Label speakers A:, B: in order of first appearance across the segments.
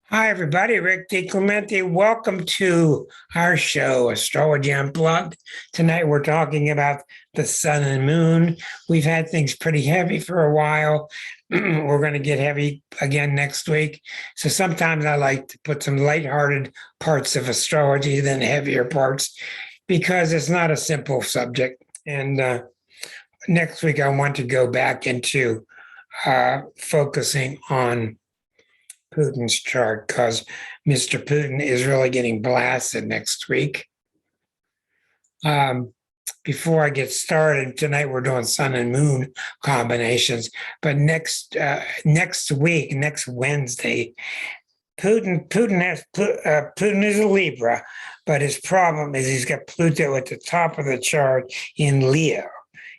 A: Hi, everybody. Rick DiClemente. Welcome to our show, Astrology Unplugged. Tonight, we're talking about the sun and moon. We've had things pretty heavy for a while. We're going to get heavy again next week. So sometimes I like to put some lighthearted parts of astrology than heavier parts because it's not a simple subject. And next week, I want to go back into focusing on Putin's chart because Mr. Putin is really getting blasted next week. Before I get started, tonight we're doing sun and moon combinations, but next week, next Wednesday, Putin is a Libra, but his problem is he's got Pluto at the top of the chart in Leo.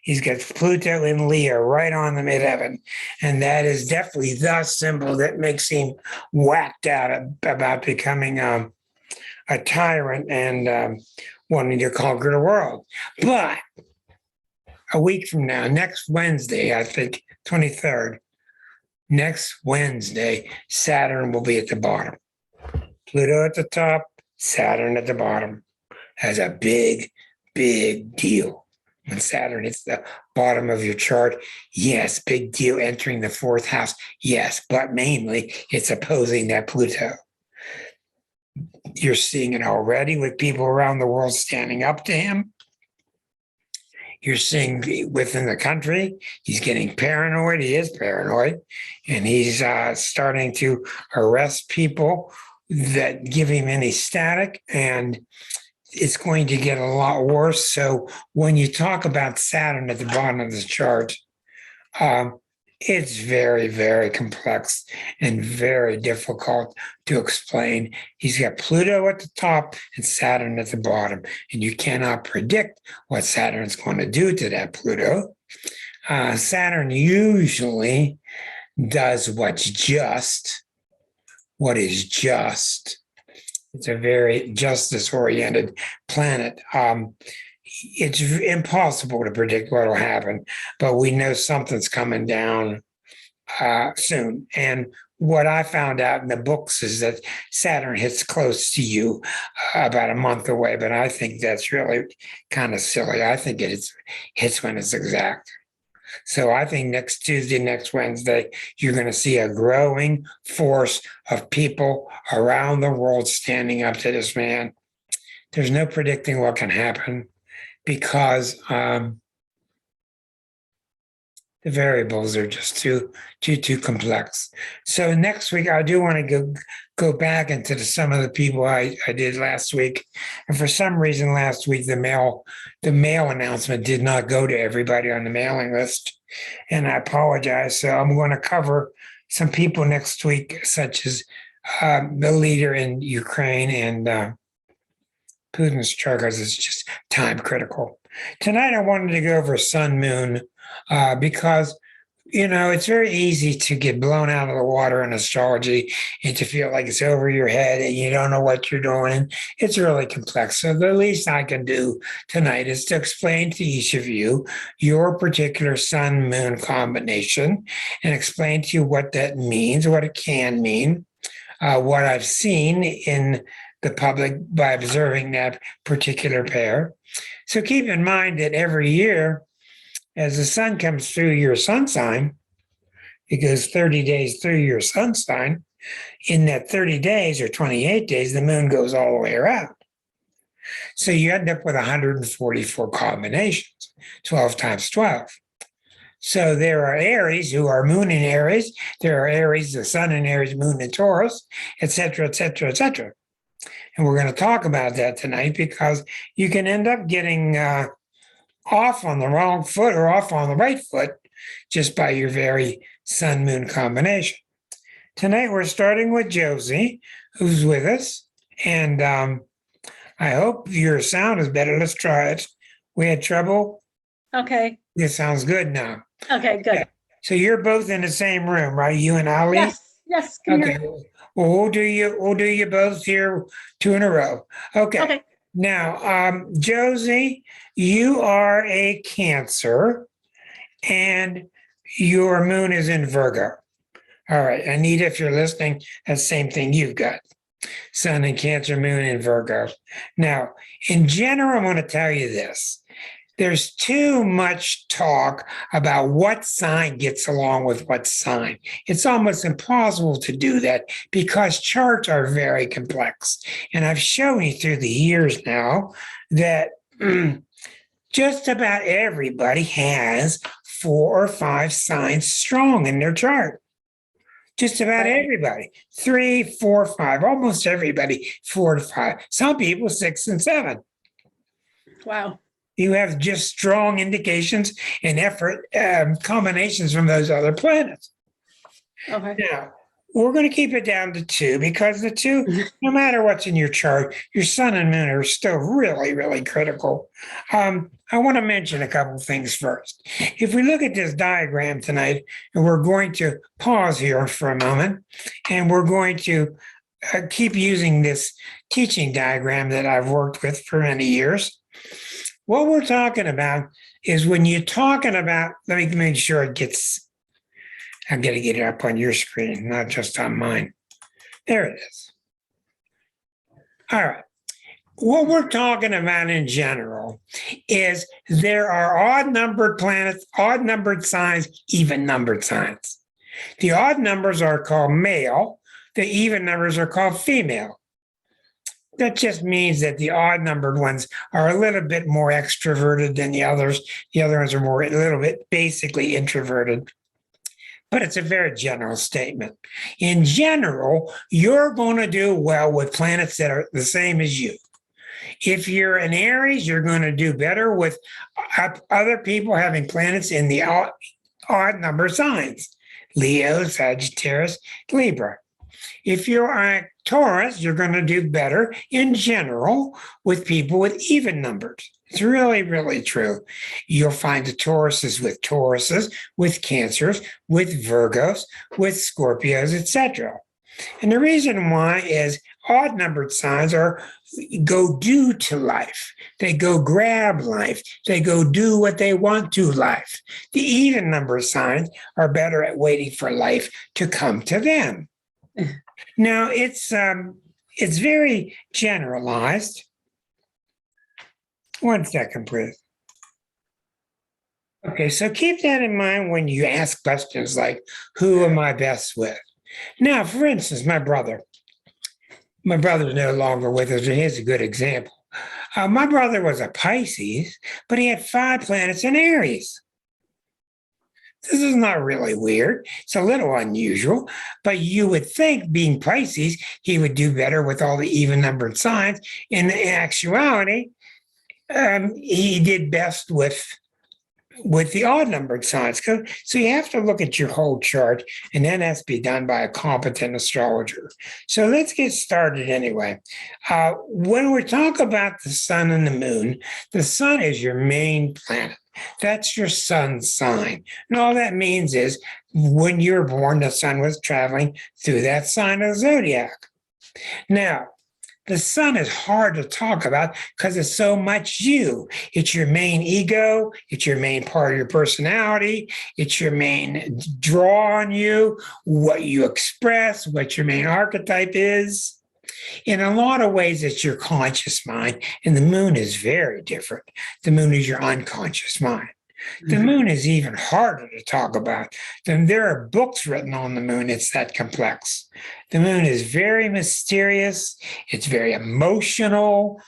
A: He's got Pluto in Leo right on the midheaven. And that is definitely the symbol that makes him whacked out about becoming a tyrant and wanting to conquer the world. But a week from now, next Wednesday, I think, 23rd, next Wednesday, Saturn will be at the bottom. Pluto at the top, Saturn at the bottom. Has a big, big deal. When Saturn hits the bottom of your chart, yes, big deal entering the fourth house, yes, but mainly it's opposing that Pluto. You're seeing it already with people around the world standing up to him. You're seeing within the country, he's getting paranoid. He is paranoid, and he's starting to arrest people that give him any static, and it's going to get a lot worse. So when you talk about Saturn at the bottom of the chart, it's very, very complex and very difficult to explain. He's got Pluto at the top and Saturn at the bottom, and you cannot predict what Saturn's going to do to that Pluto. Saturn usually does what is just. It's a very justice-oriented planet. It's impossible to predict what will happen, but we know something's coming down soon. And what I found out in the books is that Saturn hits close to you about a month away, but I think that's really kind of silly. I think it hits when it's exact. So I think next Tuesday, next Wednesday, you're going to see a growing force of people around the world standing up to this man. There's no predicting what can happen because the variables are just too complex. So next week, I do want to go back into some of the people I did last week. And for some reason last week, the mail announcement did not go to everybody on the mailing list. And I apologize. So I'm going to cover some people next week, such as the leader in Ukraine and Putin's chart, because it's just time critical. Tonight, I wanted to go over sun, moon, because it's very easy to get blown out of the water in astrology and to feel like it's over your head and you don't know what you're doing. It's really complex. So the least I can do tonight is to explain to each of you your particular sun-moon combination and explain to you what that means, what it can mean, what I've seen in the public by observing that particular pair. So keep in mind that every year, as the sun comes through your sun sign, it goes 30 days through your sun sign. In that 30 days or 28 days, the moon goes all the way around. So you end up with 144 combinations, 12 times 12. So there are Aries who are moon in Aries. There are Aries, the sun in Aries, moon in Taurus, et cetera, et cetera, et cetera. And we're going to talk about that tonight because you can end up getting off on the wrong foot or off on the right foot just by your very sun-moon combination. Tonight, we're starting with Josie, who's with us. And I hope your sound is better. Let's try it. We had trouble.
B: Okay.
A: It sounds good now.
B: Okay, good.
A: Okay. So you're both in the same room, right? You and Ali?
B: Yes.
A: Okay. Well, we'll do you both here 2 in a row. Okay. Now, Josie, you are a Cancer, and your moon is in Virgo. All right, Anita, if you're listening, that's the same thing you've got. Sun in Cancer, Moon in Virgo. Now, in general, I want to tell you this. There's too much talk about what sign gets along with what sign. It's almost impossible to do that because charts are very complex. And I've shown you through the years now that just about everybody has 4 or 5 signs strong in their chart. Just about everybody. 3, 4, 5, almost everybody, 4 to 5. Some people 6 and 7.
B: Wow.
A: You have just strong indications and effort combinations from those other planets.
B: Okay.
A: Now, we're going to keep it down to 2 because the 2, no matter what's in your chart, your sun and moon are still really, really critical. I want to mention a couple things first. If we look at this diagram tonight, and we're going to pause here for a moment, and we're going to keep using this teaching diagram that I've worked with for many years. What we're talking about is when you're talking about, let me make sure it gets, I'm going to get it up on your screen, not just on mine. There it is. All right. What we're talking about in general is there are odd numbered planets, odd numbered signs, even numbered signs. The odd numbers are called male, the even numbers are called female. That just means that the odd numbered ones are a little bit more extroverted than the others. The other ones are a little bit basically introverted. But it's a very general statement. In general, you're going to do well with planets that are the same as you. If you're an Aries, you're going to do better with other people having planets in the odd number signs. Leo, Sagittarius, Libra. If you're a Taurus, you're going to do better in general with people with even numbers. It's really, really true. You'll find the Tauruses, with Cancers, with Virgos, with Scorpios, etc. And the reason why is odd numbered signs go do to life. They go grab life. They go do what they want to life. The even number signs are better at waiting for life to come to them. Now, it's very generalized. One second, please. Okay, so keep that in mind when you ask questions like, who am I best with? Now, for instance, my brother's no longer with us, but here's a good example. My brother was a Pisces, but he had 5 planets in Aries. This is not really weird. It's a little unusual, but you would think, being Pisces, he would do better with all the even-numbered signs. In actuality, he did best with the odd-numbered signs. So you have to look at your whole chart, and that has to be done by a competent astrologer. So let's get started anyway. When we talk about the sun and the moon, the sun is your main planet. That's your sun sign. And all that means is when you were born, the sun was traveling through that sign of the zodiac. Now, the sun is hard to talk about because it's so much you. It's your main ego. It's your main part of your personality. It's your main draw on you, what you express, what your main archetype is. In a lot of ways, it's your conscious mind, and the moon is very different. The moon is your unconscious mind. The moon is even harder to talk about. There are books written on the moon. It's that complex. The moon is very mysterious. It's very emotional.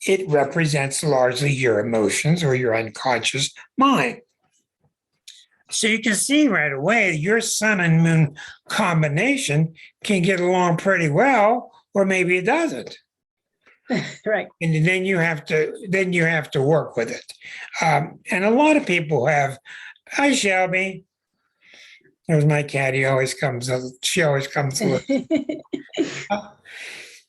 A: It represents largely your emotions or your unconscious mind. So you can see right away your sun and moon combination can get along pretty well, or maybe it doesn't.
B: Right.
A: And then you have to work with it. And a lot of people have. Hi, Shelby. There's my cat. She always comes to look.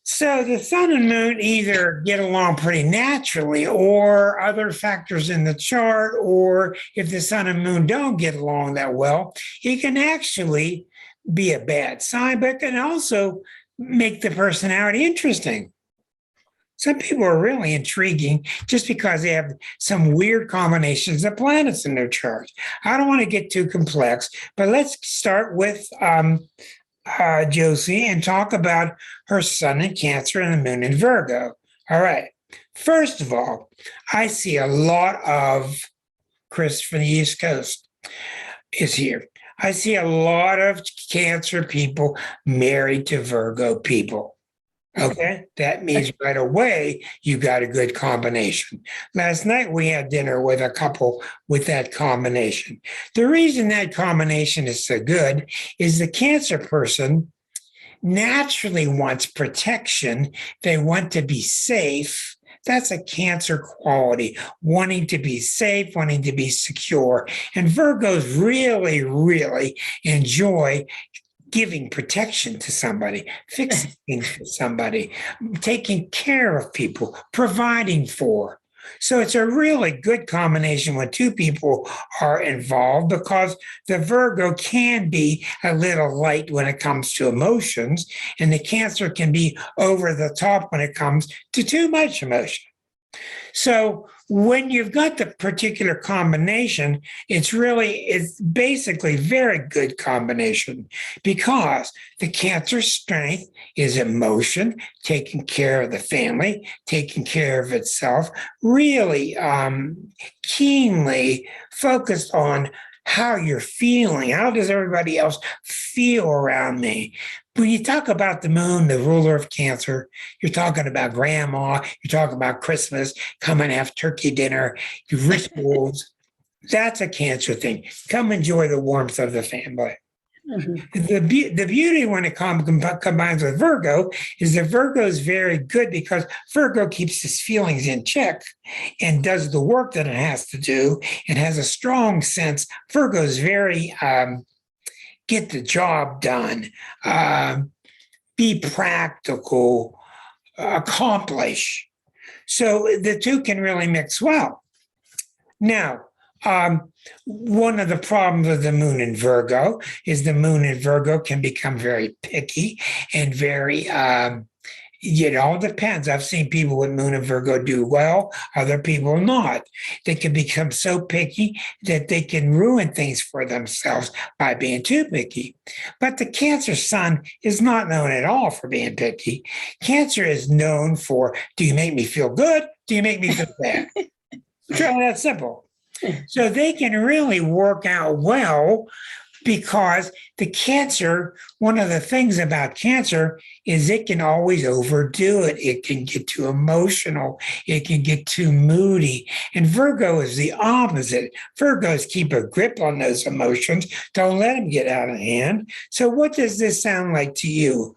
A: So the sun and moon either get along pretty naturally, or other factors in the chart, or if the sun and moon don't get along that well, it can actually be a bad sign, but can also make the personality interesting. Some people are really intriguing just because they have some weird combinations of planets in their chart. I don't want to get too complex, but let's start with Josie and talk about her sun in Cancer and the moon in Virgo. All right. First of all, I see a lot of Chris from the East Coast is here. I see a lot of Cancer people married to Virgo people. Okay, that means right away you got a good combination. Last night we had dinner with a couple with that combination. The reason that combination is so good is the Cancer person naturally wants protection. They want to be safe. That's a Cancer quality, wanting to be safe, wanting to be secure. And Virgos really, really enjoy giving protection to somebody, fixing things for somebody, taking care of people, providing for. So it's a really good combination when two people are involved because the Virgo can be a little light when it comes to emotions, and the Cancer can be over the top when it comes to too much emotion. So when you've got the particular combination, it's basically very good combination because the Cancer strength is emotion, taking care of the family, taking care of itself, really keenly focused on how you're feeling. How does everybody else feel around me? When you talk about the moon, the ruler of Cancer, you're talking about grandma, you're talking about Christmas, come and have turkey dinner, rituals. That's a Cancer thing. Come enjoy the warmth of the family. Mm-hmm. The beauty when it combines with Virgo is that Virgo is very good because Virgo keeps his feelings in check and does the work that it has to do and has a strong sense. Virgo is very get the job done, be practical, accomplish. So the two can really mix well. Now, one of the problems with the moon in Virgo is the moon in Virgo can become very picky and very it all depends. I've seen people with moon and Virgo do well, other people not. They can become so picky that they can ruin things for themselves by being too picky. But the Cancer sun is not known at all for being picky. Cancer is known for, do you make me feel good? Do you make me feel bad? It's really that simple. So they can really work out well because the Cancer, one of the things about Cancer is it can always overdo it. It can get too emotional. It can get too moody. And Virgo is the opposite. Virgos keep a grip on those emotions. Don't let them get out of hand. So what does this sound like to you,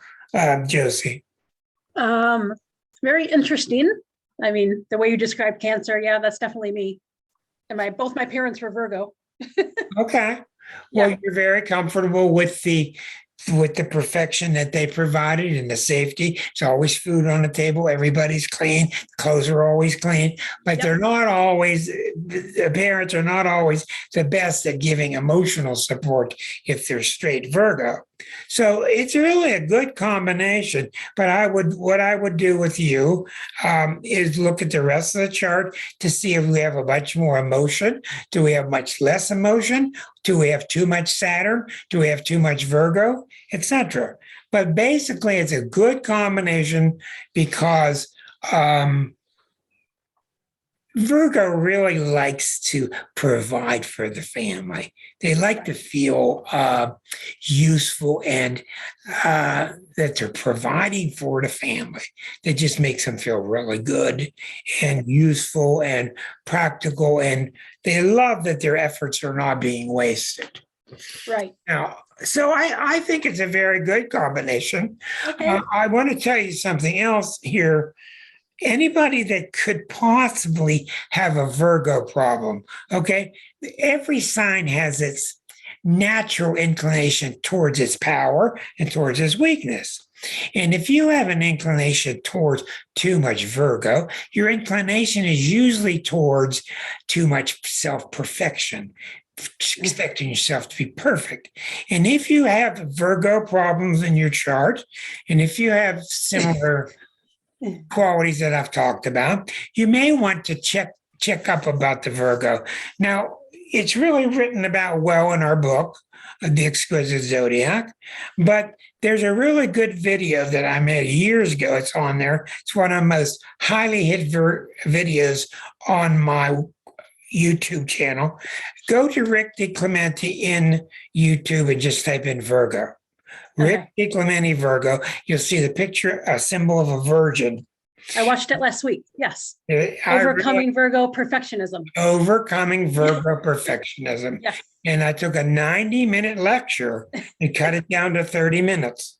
A: Josie?
B: Very interesting. I mean, the way you describe Cancer, yeah, that's definitely me. And both my parents were Virgo.
A: Okay. Well,
B: Yeah.
A: you're very comfortable with the perfection that they provided and the safety. It's always food on the table. Everybody's clean. Clothes are always clean, but
B: Yep.
A: they're not always, the parents are not always the best at giving emotional support if they're straight Virgo. So it's really a good combination. But what I would do with you is look at the rest of the chart to see if we have a much more emotion. Do we have much less emotion? Do we have too much Saturn? Do we have too much Virgo, etc.? But basically, it's a good combination because Virgo really likes to provide for the family. They like to feel useful and that they're providing for the family. That just makes them feel really good and useful and practical. And they love that their efforts are not being wasted.
B: Right.
A: Now, so I think it's a very good combination.
B: Okay.
A: I want to tell you something else here. Anybody that could possibly have a Virgo problem, okay? Every sign has its natural inclination towards its power and towards its weakness. And if you have an inclination towards too much Virgo, your inclination is usually towards too much self-perfection, expecting yourself to be perfect. And if you have Virgo problems in your chart, and if you have similar qualities that I've talked about. You may want to check up about the Virgo. Now, it's really written about well in our book, The Exquisite Zodiac, but there's a really good video that I made years ago. It's on there. It's one of the most highly hit videos on my YouTube channel. Go to Rick DiClemente in YouTube and just type in Virgo. Rick DiClemente Virgo. You'll see the picture, a symbol of a virgin.
B: I watched it last week. Yes.
A: Overcoming
B: Virgo perfectionism.
A: Overcoming Virgo perfectionism.
B: Yes.
A: And I took a 90-minute lecture and cut it down to 30 minutes.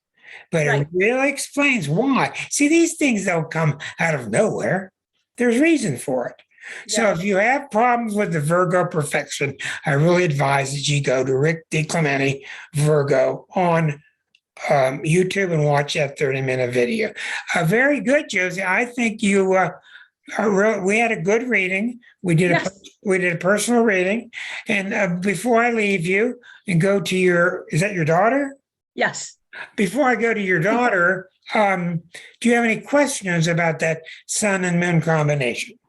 A: But it really explains why. See, these things don't come out of nowhere. There's reason for it. So if you have problems with the Virgo perfection, I really advise that you go to Rick DiClemente Virgo on YouTube and watch that 30-minute video. Very good, Josie. I think you we had a good reading. We did a personal reading. And before I leave you and go to is that your daughter?
B: Yes. Before
A: I go to your daughter, do you have any questions about that sun and moon combination?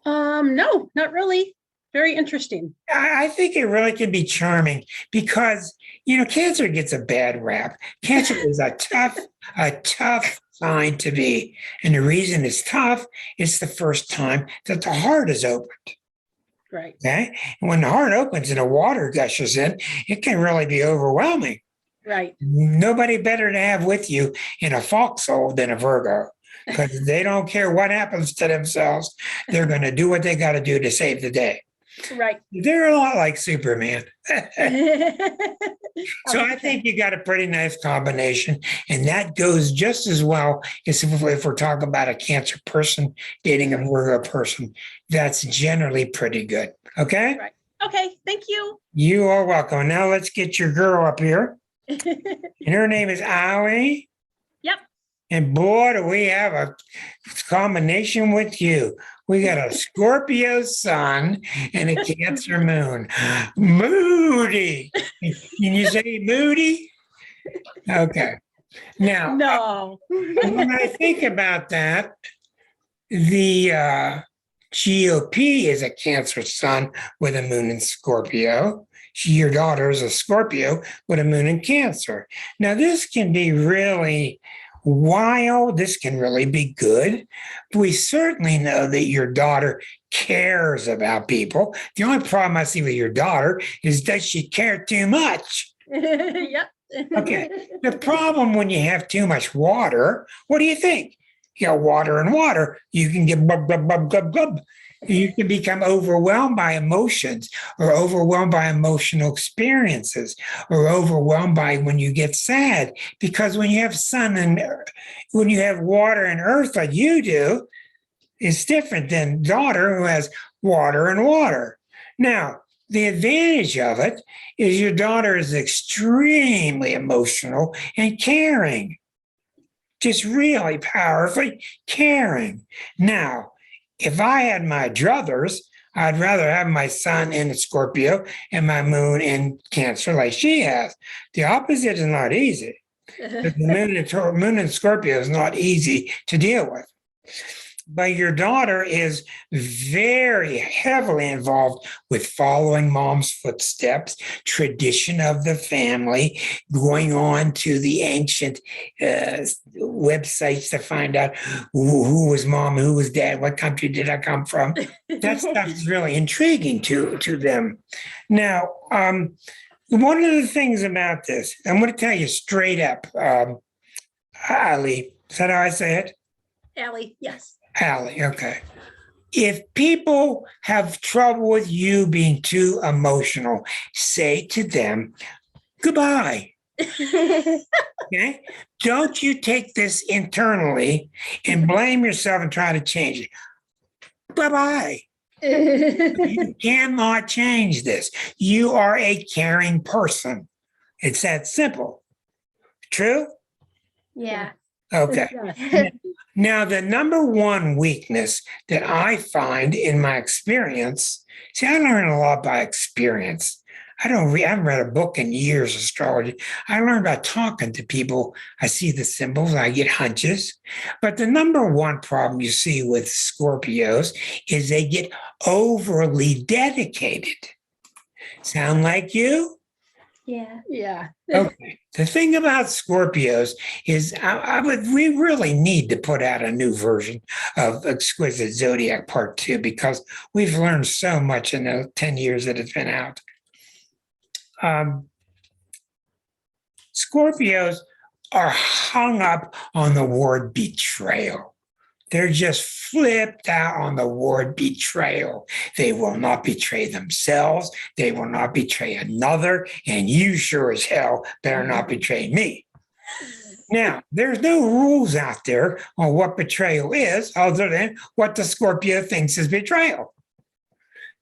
B: No, not really. Very interesting.
A: I think it really can be charming because, Cancer gets a bad rap. Cancer is a tough sign to be. And the reason it's tough, it's the first time that the heart is opened.
B: Right.
A: Okay. And when the heart opens and the water gushes in, it can really be overwhelming.
B: Right.
A: Nobody better to have with you in a foxhole than a Virgo. Because they don't care what happens to themselves. They're going to do what they got to do to save the day.
B: Right.
A: They're a lot like Superman. So I think you got a pretty nice combination. And that goes just as well as if we're talking about a Cancer person dating a Virgo person. That's generally pretty good. Okay?
B: Right. Okay. Thank you.
A: You are welcome. Now let's get your girl up here. And her name is Ali.
B: Yep.
A: And boy, do we have a combination with you. We got a Scorpio sun and a Cancer moon. Moody. Can you say moody? Okay. Now,
B: no.
A: When I think about that, the GOP is a Cancer sun with a moon in Scorpio. Your daughter is a Scorpio with a moon in Cancer. Now, this can be really wild. This can really be good. We certainly know that your daughter cares about people. The only problem I see with your daughter is, does she care too much?
B: Yep.
A: Okay. The problem when you have too much water, what do you think? You got water and water, you can get bub, bub, bub, bub, bub. You can become overwhelmed by emotions or overwhelmed by emotional experiences or overwhelmed by when you get sad. Because when you have sun and when you have water and earth like you do, it's different than daughter who has water and water. Now, the advantage of it is your daughter is extremely emotional and caring. Just really powerfully caring. Now, if I had my druthers, I'd rather have my sun in Scorpio and my moon in Cancer like she has. The opposite is not easy. The moon in Scorpio is not easy to deal with. But your daughter is very heavily involved with following mom's footsteps, tradition of the family, going on to the ancient websites to find out who was mom, who was dad, what country did I come from. That stuff is really intriguing to them. Now, one of the things about this, I'm going to tell you straight up, Ali, is that how I say it?
B: Ali, yes.
A: Ali, okay. If people have trouble with you being too emotional, say to them, goodbye. Okay? Don't you take this internally and blame yourself and try to change it. Bye-bye. You cannot change this. You are a caring person. It's that simple. True?
C: Yeah.
A: Okay. Now, the number one weakness that I find in my experience, see, I learn a lot by experience. I haven't read a book in years, astrology. I learned by talking to people. I see the symbols, I get hunches. But the number one problem you see with Scorpios is they get overly dedicated. Sound like you?
C: Yeah.
B: Yeah.
A: Okay. The thing about Scorpios is we really need to put out a new version of Exquisite Zodiac Part 2 because we've learned so much in the 10 years that it's been out. Scorpios are hung up on the word betrayal. They're just flipped out on the word betrayal. They will not betray themselves. They will not betray another. And you sure as hell better not betray me. Now, there's no rules out there on what betrayal is other than what the Scorpio thinks is betrayal.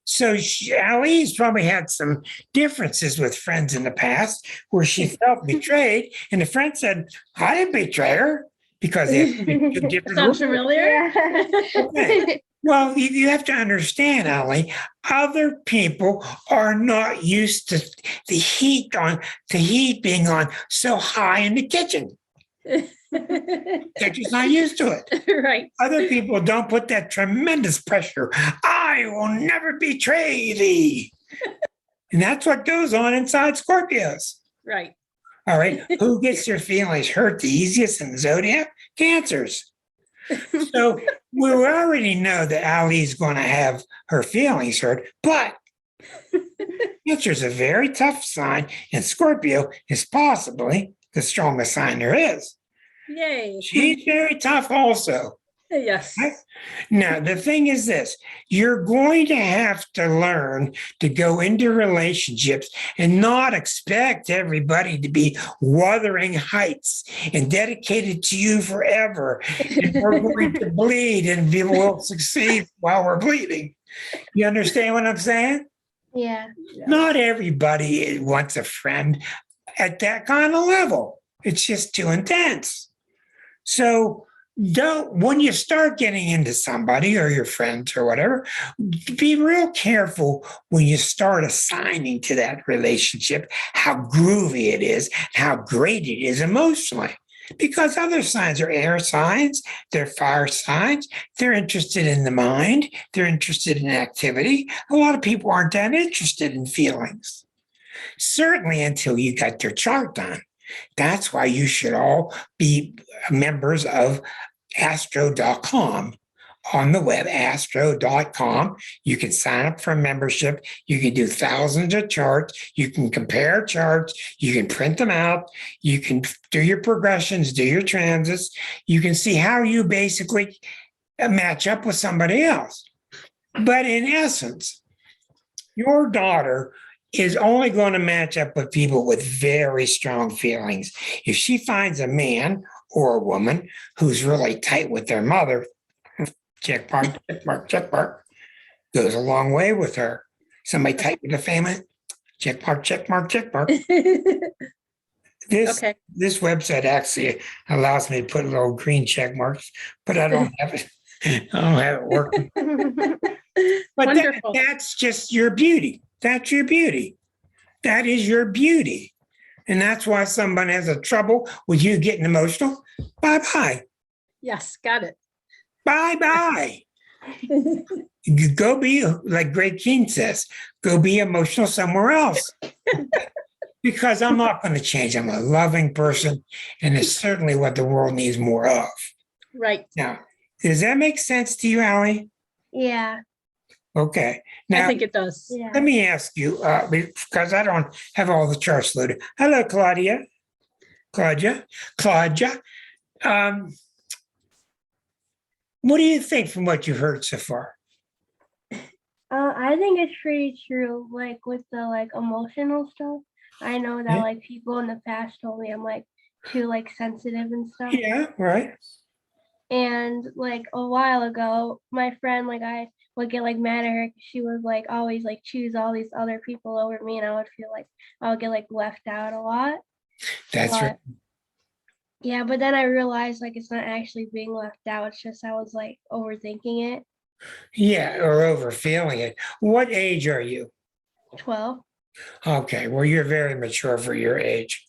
A: So Ali's probably had some differences with friends in the past where she felt betrayed. And the friend said, I didn't betray her. Because they have two different
B: Sounds
A: rules.
B: familiar.
C: Yeah.
A: Okay. Well, you have to understand, Ali, other people are not used to the heat being on so high in the kitchen. They're just not used to it.
B: Right.
A: Other people don't put that tremendous pressure. I will never betray thee. And that's what goes on inside Scorpios.
B: Right.
A: All right. Who gets their feelings hurt the easiest in the zodiac? Cancers. So we already know that Ali's going to have her feelings hurt, but Cancer's a very tough sign, and Scorpio is possibly the strongest sign there is.
B: Yay.
A: She's very tough also.
B: Yes.
A: Right? Now, the thing is this, you're going to have to learn to go into relationships and not expect everybody to be wuthering heights and dedicated to you forever. And we're going to bleed and we will succeed while we're bleeding. You understand what I'm saying?
C: Yeah.
A: Not everybody wants a friend at that kind of level. It's just too intense. So when you start getting into somebody or your friends or whatever, be real careful when you start assigning to that relationship how groovy it is, how great it is emotionally. Because other signs are air signs, they're fire signs, they're interested in the mind, they're interested in activity. A lot of people aren't that interested in feelings. Certainly until you got their chart done. That's why you should all be members of astro.com on the web, astro.com. You can sign up for a membership. You can do thousands of charts. You can compare charts. You can print them out. You can do your progressions, do your transits. You can see how you basically match up with somebody else. But in essence, your daughter is only going to match up with people with very strong feelings. If she finds a man or a woman who's really tight with their mother, check mark, check mark, check mark, goes a long way with her. Somebody tight with the family, check mark, check mark, check mark. This website actually allows me to put little green check marks, but I don't have it. I don't have it working. But that's just your beauty. That's your beauty. That is your beauty. And that's why someone has a trouble with you getting emotional. Bye-bye.
B: Yes, got it.
A: Bye-bye. Go be, like Greg King says, go be emotional somewhere else. Because I'm not going to change. I'm a loving person, and it's certainly what the world needs more of.
B: Right.
A: Now, does that make sense to you, Allie?
C: Yeah.
A: Okay. Now,
B: I think it does.
C: Yeah.
A: let me ask you, because I don't have all the charts loaded. Hello, Claudia. Claudia. What do you think from what you've heard so far?
C: I think it's pretty true. Like with the emotional stuff, I know that
A: Yeah.
C: people in the past told me I'm too sensitive and stuff.
A: Yeah, right.
C: And a while ago, my friend I would get mad at her 'cause she was always choose all these other people over me, and I would feel I would get left out a lot.
A: That's right.
C: Yeah, but then I realized it's not actually being left out. It's just I was overthinking it.
A: Yeah, or over feeling it. What age are you?
C: 12.
A: Okay, well, you're very mature for your age.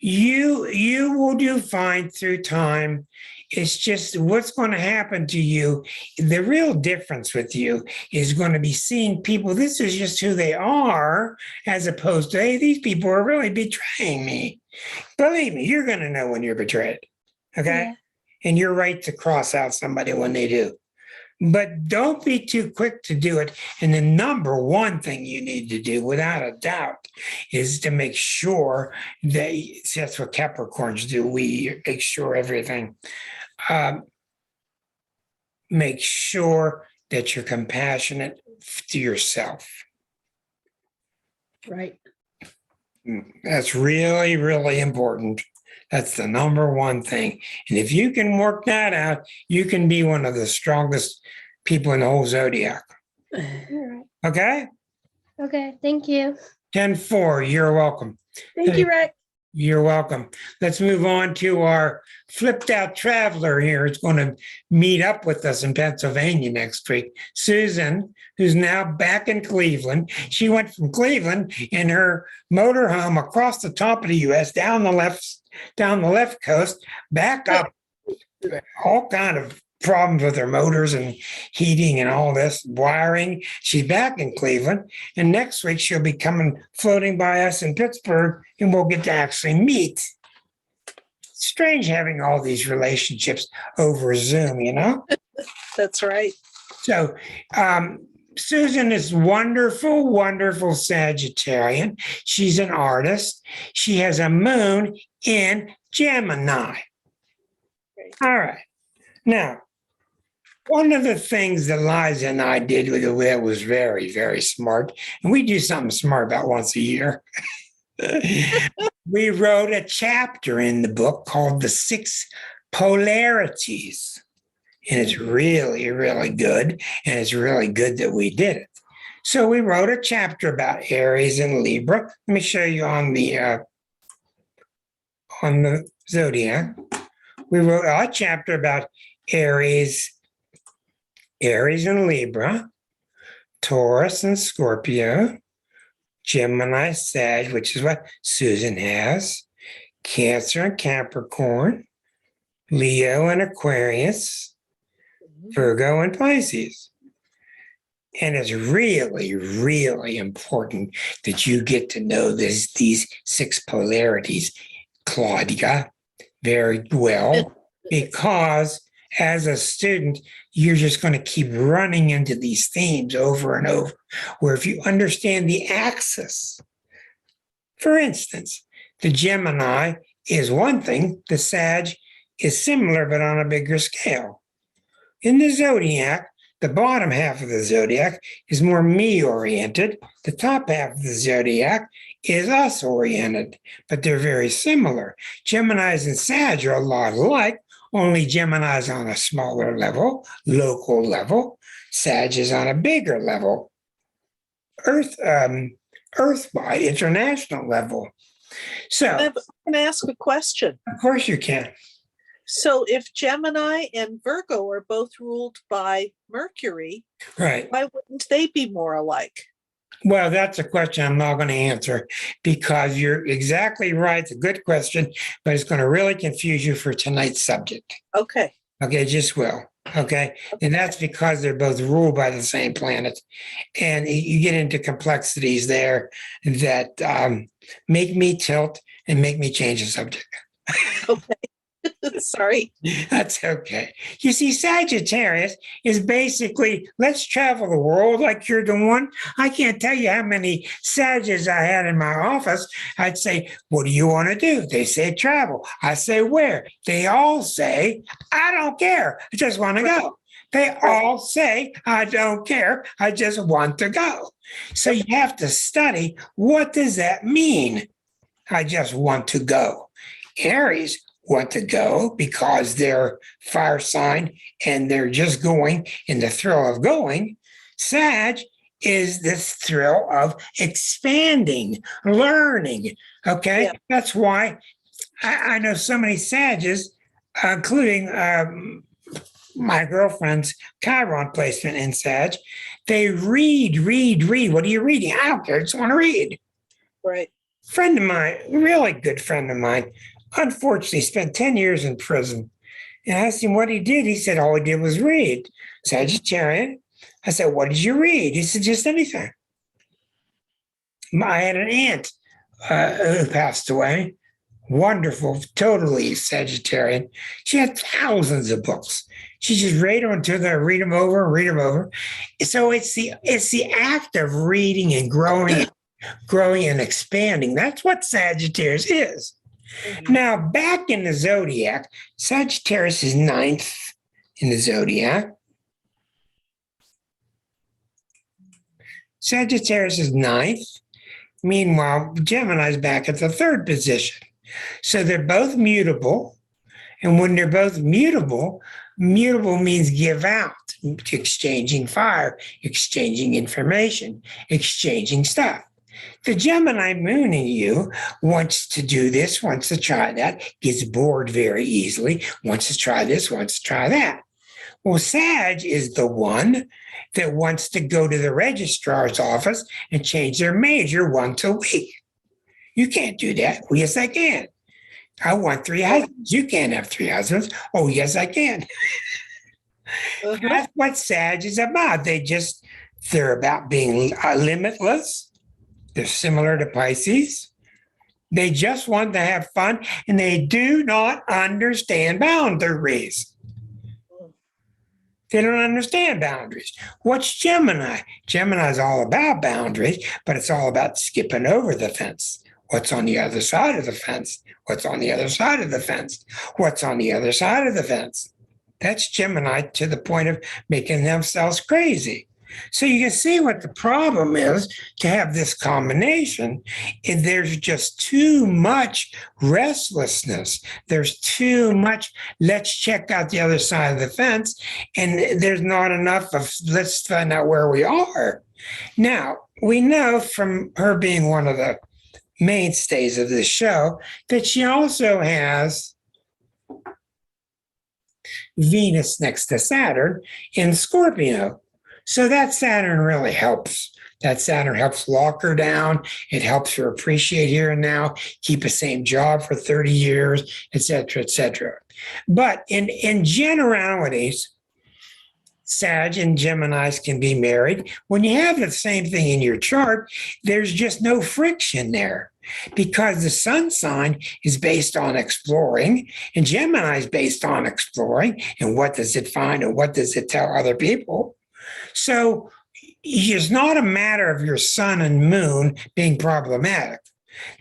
A: You will do fine through time. It's just what's going to happen to you. The real difference with you is going to be seeing people. This is just who they are, as opposed to, hey, these people are really betraying me. Believe me, you're going to know when you're betrayed. Okay.
C: Yeah.
A: And you're right to cross out somebody when they do. But don't be too quick to do it. And the number one thing you need to do, without a doubt, is to make sure that that's what Capricorns do. We make sure everything. Make sure that you're compassionate to yourself.
B: Right.
A: That's really, really important. That's the number one thing. And if you can work that out, you can be one of the strongest people in the whole zodiac.
C: All right.
A: Okay?
C: Okay. Thank you.
A: 10-4, you're welcome.
B: Thank you, Rick.
A: You're welcome. Let's move on to our flipped out traveler here. It's going to meet up with us in Pennsylvania next week. Susan, who's now back in Cleveland. She went from Cleveland in her motorhome across the top of the U.S., down the left coast, back up, all kind of problems with her motors and heating and all this wiring. She's back in Cleveland, and next week she'll be floating by us in Pittsburgh, and we'll get to actually meet. Strange having all these relationships over Zoom, you know?
D: That's right.
A: So Susan is wonderful, wonderful Sagittarian. She's an artist. She has a moon in Gemini. All right. Now, one of the things that Liza and I did with it that was very, very smart, and we do something smart about once a year. We wrote a chapter in the book called The Six Polarities. And it's really, really good. And it's really good that we did it. So we wrote a chapter about Aries and Libra. Let me show you on the zodiac. We wrote a chapter about Aries and Libra, Taurus and Scorpio, Gemini, Sag, which is what Susan has, Cancer and Capricorn, Leo and Aquarius, Virgo and Pisces. And it's really, really important that you get to know these six polarities, Claudia, very well, because as a student, you're just going to keep running into these themes over and over, where if you understand the axis, for instance, the Gemini is one thing, the Sag is similar, but on a bigger scale. In the zodiac, the bottom half of the zodiac is more me-oriented. The top half of the zodiac is us-oriented, but they're very similar. Geminis and Sag are a lot alike, only Gemini is on a smaller level, local level. Sag is on a bigger level, earthwide, international level. So,
D: I'm going to ask a question.
A: of course you can.
D: So if Gemini and Virgo are both ruled by Mercury,
A: Right.
D: why wouldn't they be more alike?
A: Well, that's a question I'm not going to answer because you're exactly right. It's a good question, but it's going to really confuse you for tonight's subject.
D: Okay.
A: Okay, just will. Okay. And that's because they're both ruled by the same planet. And you get into complexities there that make me tilt and make me change the subject.
D: Okay. Sorry.
A: That's okay. You see, Sagittarius is basically, let's travel the world like you're the one. I can't tell you how many Sages I had in my office. I'd say, what do you want to do? They say travel. I say, where? They all say, I don't care. I just want to go. They all say, I don't care. I just want to go. So you have to study, what does that mean? I just want to go. Aries want to go because they're fire sign and they're just going in the thrill of going. Sag is this thrill of expanding, learning. Okay. Yeah. That's why I know so many Sages, including my girlfriend's Chiron placement in Sag, They read. What are you reading? I don't care. I just want to read.
D: Right.
A: Friend of mine, really good friend of mine, unfortunately spent 10 years in prison. And I asked him what he did. He said all he did was read. Sagittarian. I said, what did you read? He said, just anything. I had an aunt who passed away. Wonderful, totally Sagittarian. She had thousands of books. She just read them until they read them over and read them over. So it's the act of reading and growing and expanding. That's what Sagittarius is. Now, back in the zodiac, Sagittarius is 9th in the zodiac. Sagittarius is 9th. Meanwhile, Gemini is back at the 3rd position. So they're both mutable. And when they're both mutable, mutable means give out, exchanging fire, exchanging information, exchanging stuff. The Gemini moon in you wants to do this, wants to try that, gets bored very easily, wants to try this, wants to try that. Well, Sag is the one that wants to go to the registrar's office and change their major once a week. You can't do that. Well, yes, I can. I want 3 husbands. You can't have 3 husbands. Oh, yes, I can. That's what Sag is about. They're about being limitless. They're similar to Pisces. They just want to have fun, and they do not understand boundaries. They don't understand boundaries. What's Gemini? Gemini is all about boundaries, but it's all about skipping over the fence. What's on the other side of the fence? What's on the other side of the fence? What's on the other side of the fence? That's Gemini to the point of making themselves crazy. So you can see what the problem is to have this combination. And there's just too much restlessness. There's too much, let's check out the other side of the fence. And there's not enough of, let's find out where we are. Now, we know from her being one of the mainstays of this show that she also has Venus next to Saturn in Scorpio. So that Saturn really helps. That Saturn helps lock her down. It helps her appreciate here and now, keep the same job for 30 years, et cetera, et cetera. But in generalities, Sag and Geminis can be married. When you have the same thing in your chart, there's just no friction there because the sun sign is based on exploring and Gemini is based on exploring and what does it find and what does it tell other people. So it's not a matter of your sun and moon being problematic.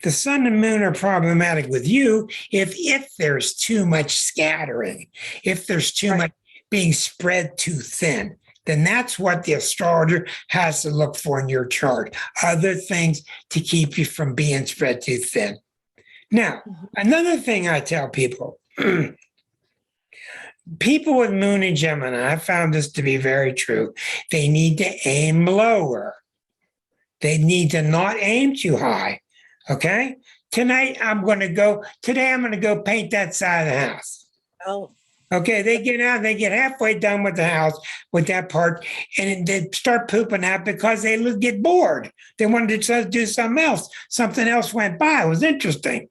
A: The sun and moon are problematic with you if there's too much scattering, if there's too much being spread too thin, then that's what the astrologer has to look for in your chart. Other things to keep you from being spread too thin. Now, another thing I tell people, people with Moon and Gemini, I found this to be very true. They need to aim lower. They need to not aim too high. Okay? Today I'm going to go paint that side of the house.
D: Oh.
A: Okay, they get out, they get halfway done with the house, with that part, and they start pooping out because they get bored. They wanted to do something else. Something else went by. It was interesting.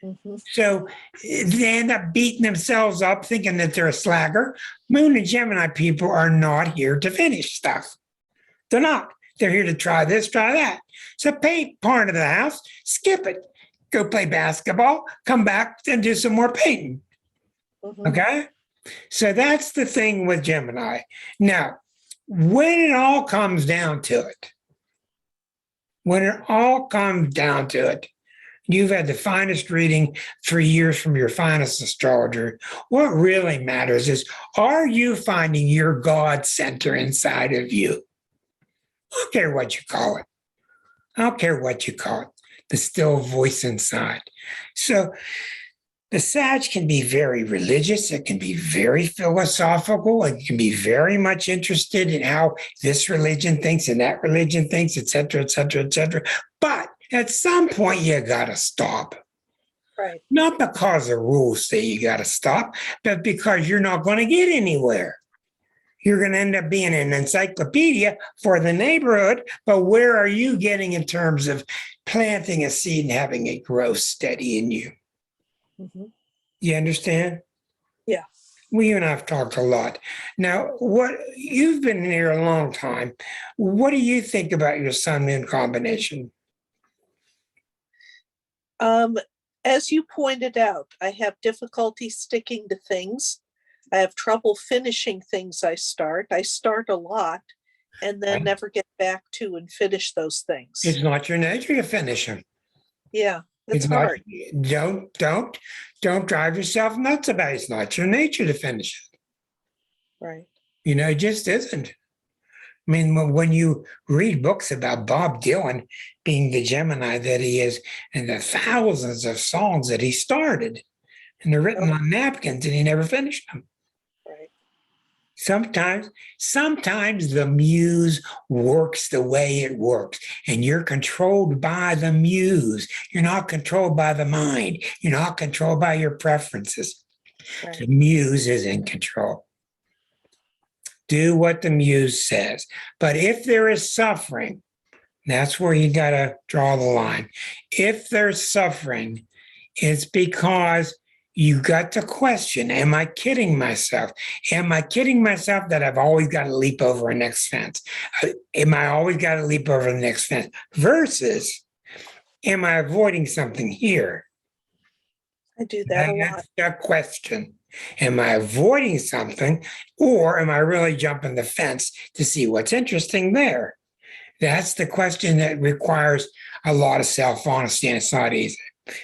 A: Mm-hmm. So they end up beating themselves up, thinking that they're a slacker. Moon and Gemini people are not here to finish stuff. They're not. They're here to try this, try that. So paint part of the house, skip it. Go play basketball, come back and do some more painting. Mm-hmm. Okay? So that's the thing with Gemini. Now, when it all comes down to it, you've had the finest reading for years from your finest astrologer. What really matters is, are you finding your God center inside of you? I don't care what you call it. The still voice inside. So the Sag can be very religious. It can be very philosophical. It can be very much interested in how this religion thinks and that religion thinks, et cetera, et cetera, et cetera. But at some point, you got to stop.
D: Right.
A: Not because the rules say you got to stop, but because you're not going to get anywhere. You're going to end up being an encyclopedia for the neighborhood, but where are you getting in terms of planting a seed and having it grow steady in you?
D: Mhm.
A: You understand?
D: Yeah.
A: You and I have talked a lot. Now, what you've been here a long time. What do you think about your sun moon combination?
D: As you pointed out, I have difficulty sticking to things. I have trouble finishing things I start. I start a lot and then
A: Right.
D: never get back to and finish those things.
A: It's not your nature to finish them.
D: Yeah, it's
A: It's not.
D: hard.
A: Don't drive yourself nuts about it. It's not your nature to finish it.
D: Right.
A: You know, it just isn't. I mean, when you read books about Bob Dylan being the Gemini that he is, and the thousands of songs that he started, and they're written on napkins, and he never finished them.
D: Right.
A: Sometimes the muse works the way it works, and you're controlled by the muse. You're not controlled by the mind. You're not controlled by your preferences.
D: Right.
A: The muse is in control. Do what the muse says. But if there is suffering, that's where you got to draw the line. If there's suffering, it's because you got to question, am I kidding myself? Am I kidding myself that I've always got to leap over a next fence? Am I always got to leap over the next fence? Versus, am I avoiding something here?
D: I do that a lot.
A: That's the question. Am I avoiding something, or am I really jumping the fence to see what's interesting there? That's the question that requires a lot of self-honesty, and it's not easy.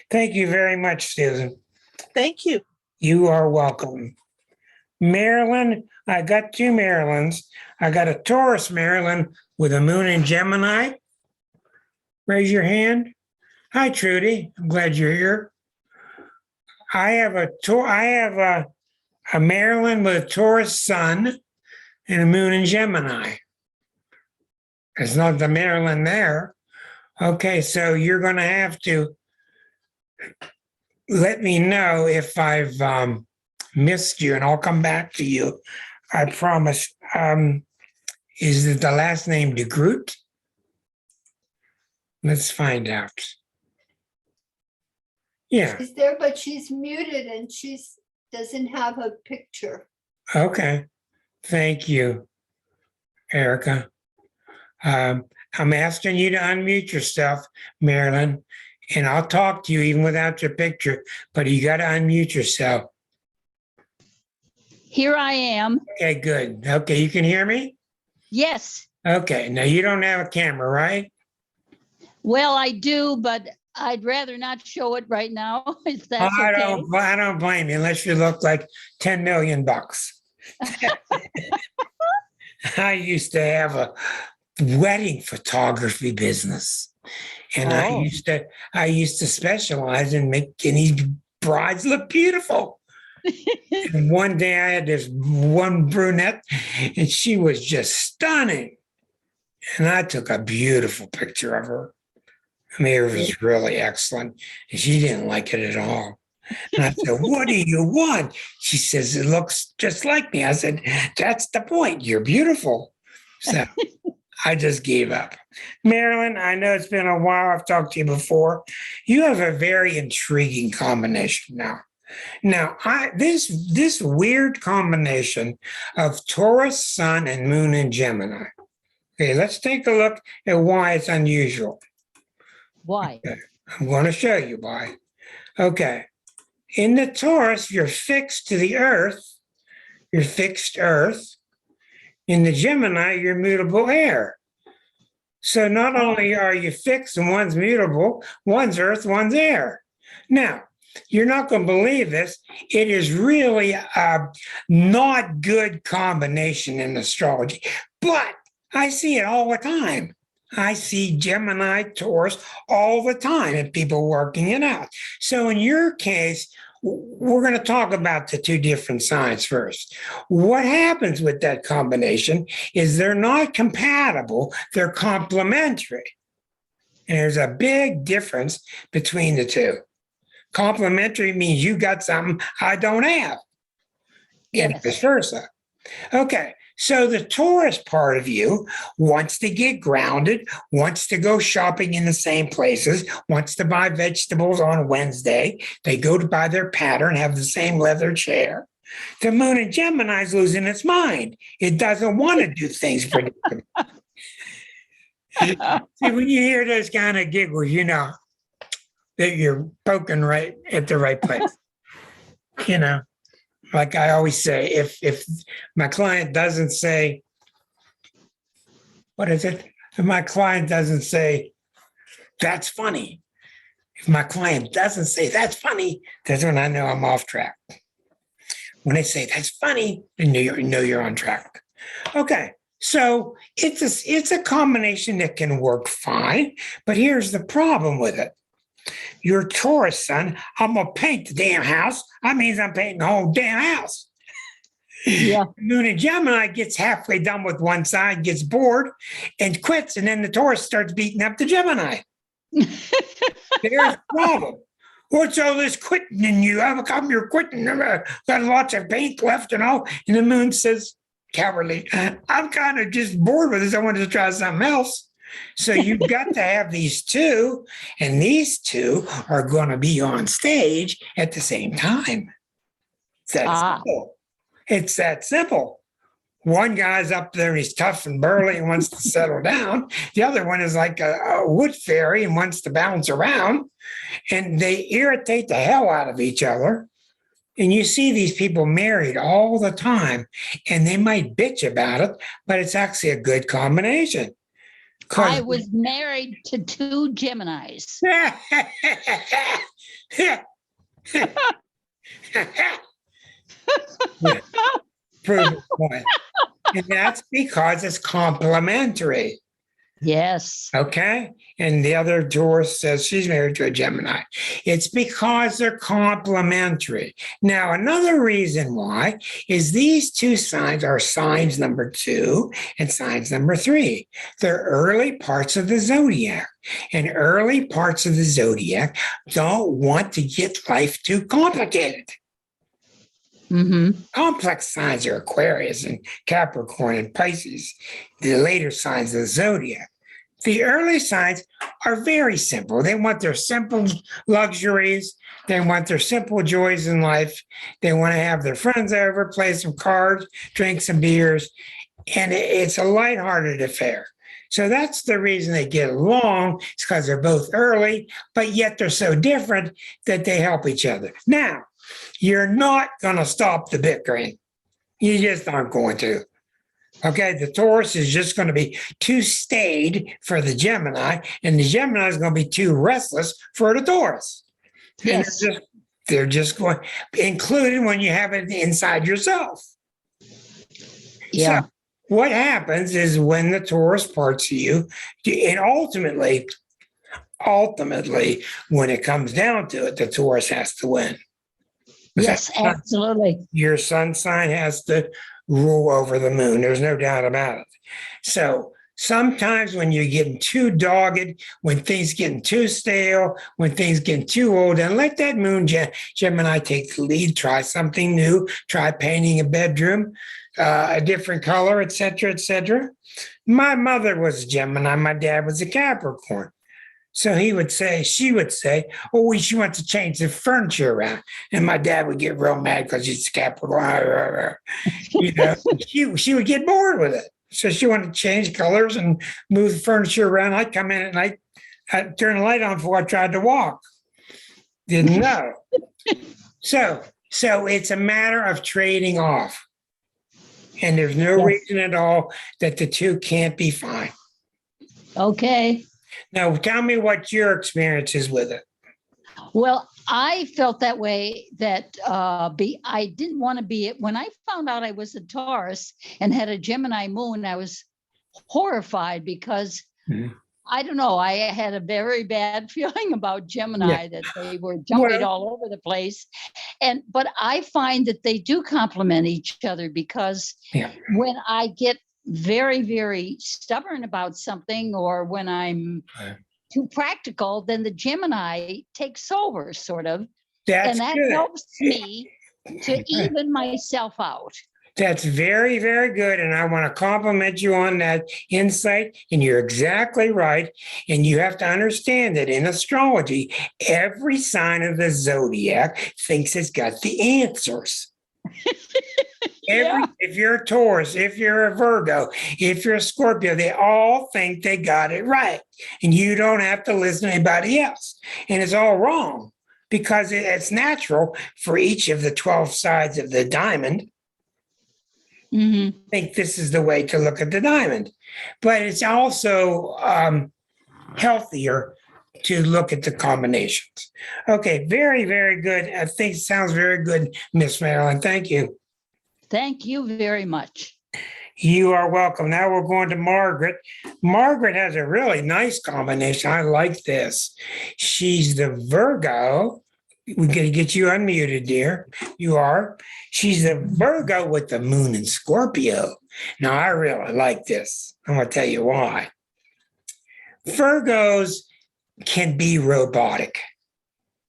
A: Thank you very much, Susan.
D: Thank you.
A: You are welcome. Marilyn, I got two Marilyns. I got a Taurus Marilyn with a moon in Gemini. Raise your hand. Hi, Trudy. I'm glad you're here. I have a Marilyn with a Taurus sun and a moon in Gemini. It's not the Marilyn there. Okay, so you're going to have to let me know if I've missed you, and I'll come back to you. I promise. Is it the last name DeGroot? Let's find out. Yeah.
E: She's there, but she's muted and she's doesn't have a picture.
A: Okay. Thank you, Erica. I'm asking you to unmute yourself, Marilyn, and I'll talk to you even without your picture, but you got to unmute yourself.
F: Here I am.
A: Okay, good. Okay, you can hear me?
F: Yes.
A: Okay, now you don't have a camera, right?
F: Well, I do, but I'd rather not show it right now, if that's
A: I
F: okay.
A: don't blame you unless you look like 10 million bucks. I used to have a wedding photography business, and
F: Oh.
A: I used to specialize in making these brides look beautiful. And one day I had this one brunette, and she was just stunning, and I took a beautiful picture of her. I mean, it was really excellent, and she didn't like it at all. And I said, "What do you want?" She says, "It looks just like me." I said, "That's the point. You're beautiful." So I just gave up. Marilyn, I know it's been a while. I've talked to you before. You have a very intriguing combination now. Now, this weird combination of Taurus, Sun, and Moon in Gemini. Okay, let's take a look at why it's unusual.
F: Why?
A: Okay, I'm going to show you why. Okay. In the Taurus, you're fixed to the earth. You're fixed earth. In the Gemini, you're mutable air. So not only are you fixed and one's mutable, one's earth, one's air. Now, you're not going to believe this. It is really a not good combination in astrology, but I see it all the time. I see Gemini, Taurus all the time and people working it out. So in your case, we're going to talk about the two different signs first. What happens with that combination is they're not compatible, they're complementary. And there's a big difference between the two. Complementary means you got something I don't have, and
F: Yes.
A: vice versa. Okay, So the Taurus part of you wants to get grounded, wants to go shopping in the same places, wants to buy vegetables on Wednesday. They go to buy their pattern, have the same leather chair. The moon in Gemini is losing its mind. It doesn't want to do things predictably. See, when you hear those kind of giggles, you know that you're poking right at the right place. You know, like I always say, if my client doesn't say, what is it? If my client doesn't say, that's funny. If my client doesn't say, that's funny, that's when I know I'm off track. When they say, that's funny, then you know you're on track. Okay, so it's a combination that can work fine, but here's the problem with it. Your Taurus son, I'm going to paint the damn house. That means I'm painting the whole damn house.
F: Yeah.
A: Moon in Gemini gets halfway done with one side, gets bored, and quits, and then the Taurus starts beating up the Gemini. There's the problem. What's all this quitting in you? How come you're quitting? I've got lots of paint left and all. And the moon says, cowardly, I'm kind of just bored with this. I wanted to try something else. So you've got to have these two, and these two are going to be on stage at the same time. It's that simple. It's that simple. One guy's up there and he's tough and burly and wants to settle down. The other one is like a wood fairy and wants to bounce around. And they irritate the hell out of each other. And you see these people married all the time, and they might bitch about it, but it's actually a good combination.
F: I was married to two Geminis.
A: Prove the point. And that's because it's complementary.
F: Yes.
A: Okay. And the other Taurus says she's married to a Gemini. It's because they're complementary. Now, another reason why is these two signs are signs number 2 and signs number 3. They're early parts of the zodiac. And early parts of the zodiac don't want to get life too complicated.
F: Mm-hmm.
A: Complex signs are Aquarius and Capricorn and Pisces, the later signs of the zodiac. The early signs are very simple. They want their simple luxuries. They want their simple joys in life. They want to have their friends over, play some cards, drink some beers, and it's a lighthearted affair. So that's the reason they get along. It's because they're both early, but yet they're so different that they help each other. Now, you're not going to stop the bickering. You just aren't going to. Okay, the Taurus is just going to be too staid for the Gemini, and the Gemini is going to be too restless for the Taurus.
F: Yes.
A: And they're just going, including when you have it inside yourself.
F: Yeah.
A: So what happens is when the Taurus parts of you, and ultimately, when it comes down to it, the Taurus has to win.
F: Yes, absolutely.
A: Your sun sign has to rule over the moon. There's no doubt about it. So sometimes when you're getting too dogged, when things getting too stale, when things getting too old, then let that moon Gemini take the lead. Try something new. Try painting a bedroom a different color, etc., etc. My mother was a Gemini. My dad was a Capricorn. So she would say, oh, she wants to change the furniture around. And my dad would get real mad because he's a Capricorn. You know, she would get bored with it. So she wanted to change colors and move the furniture around. I'd come in at night, I'd turn the light on before I tried to walk. Didn't know. So it's a matter of trading off. And there's no reason at all that the two can't be fine.
F: Okay.
A: Now, tell me what your experience is with it.
F: Well, I felt that way that I didn't want to be it. When I found out I was a Taurus and had a Gemini moon, I was horrified because I don't know, I had a very bad feeling about Gemini, that they were jumping all over the place. But I find that they do complement each other because when I get very, very stubborn about something, or when I'm too practical, then the Gemini takes over, sort of.
A: That's
F: and that
A: good.
F: helps me to even myself out.
A: That's very, very good. And I want to compliment you on that insight. And you're exactly right. And you have to understand that in astrology, every sign of the zodiac thinks it's got the answers.
F: Yeah.
A: If you're a Taurus, if you're a Virgo, if you're a Scorpio, they all think they got it right. And you don't have to listen to anybody else. And it's all wrong because it's natural for each of the 12 sides of the diamond.
F: Hmm.
A: Think this is the way to look at the diamond. But it's also healthier to look at the combinations. Okay, very, very good. I think it sounds very good, Miss Marilyn. Thank you.
F: Thank you very much.
A: You are welcome. Now we're going to Margaret. Margaret has a really nice combination. I like this. She's the Virgo. We're going to get you unmuted, dear. You are. She's the Virgo with the Moon and Scorpio. Now, I really like this. I'm going to tell you why. Virgos can be robotic.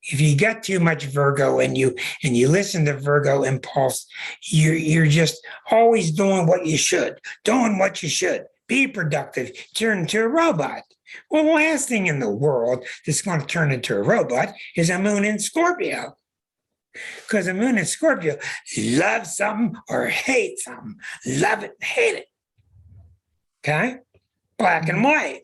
A: If you got too much Virgo in you and you listen to Virgo impulse, you're just always doing what you should, be productive, turn into a robot. Well, the last thing in the world that's going to turn into a robot is a Moon in Scorpio. Because a Moon in Scorpio loves something or hates something. Love it, hate it. Okay? Black and white.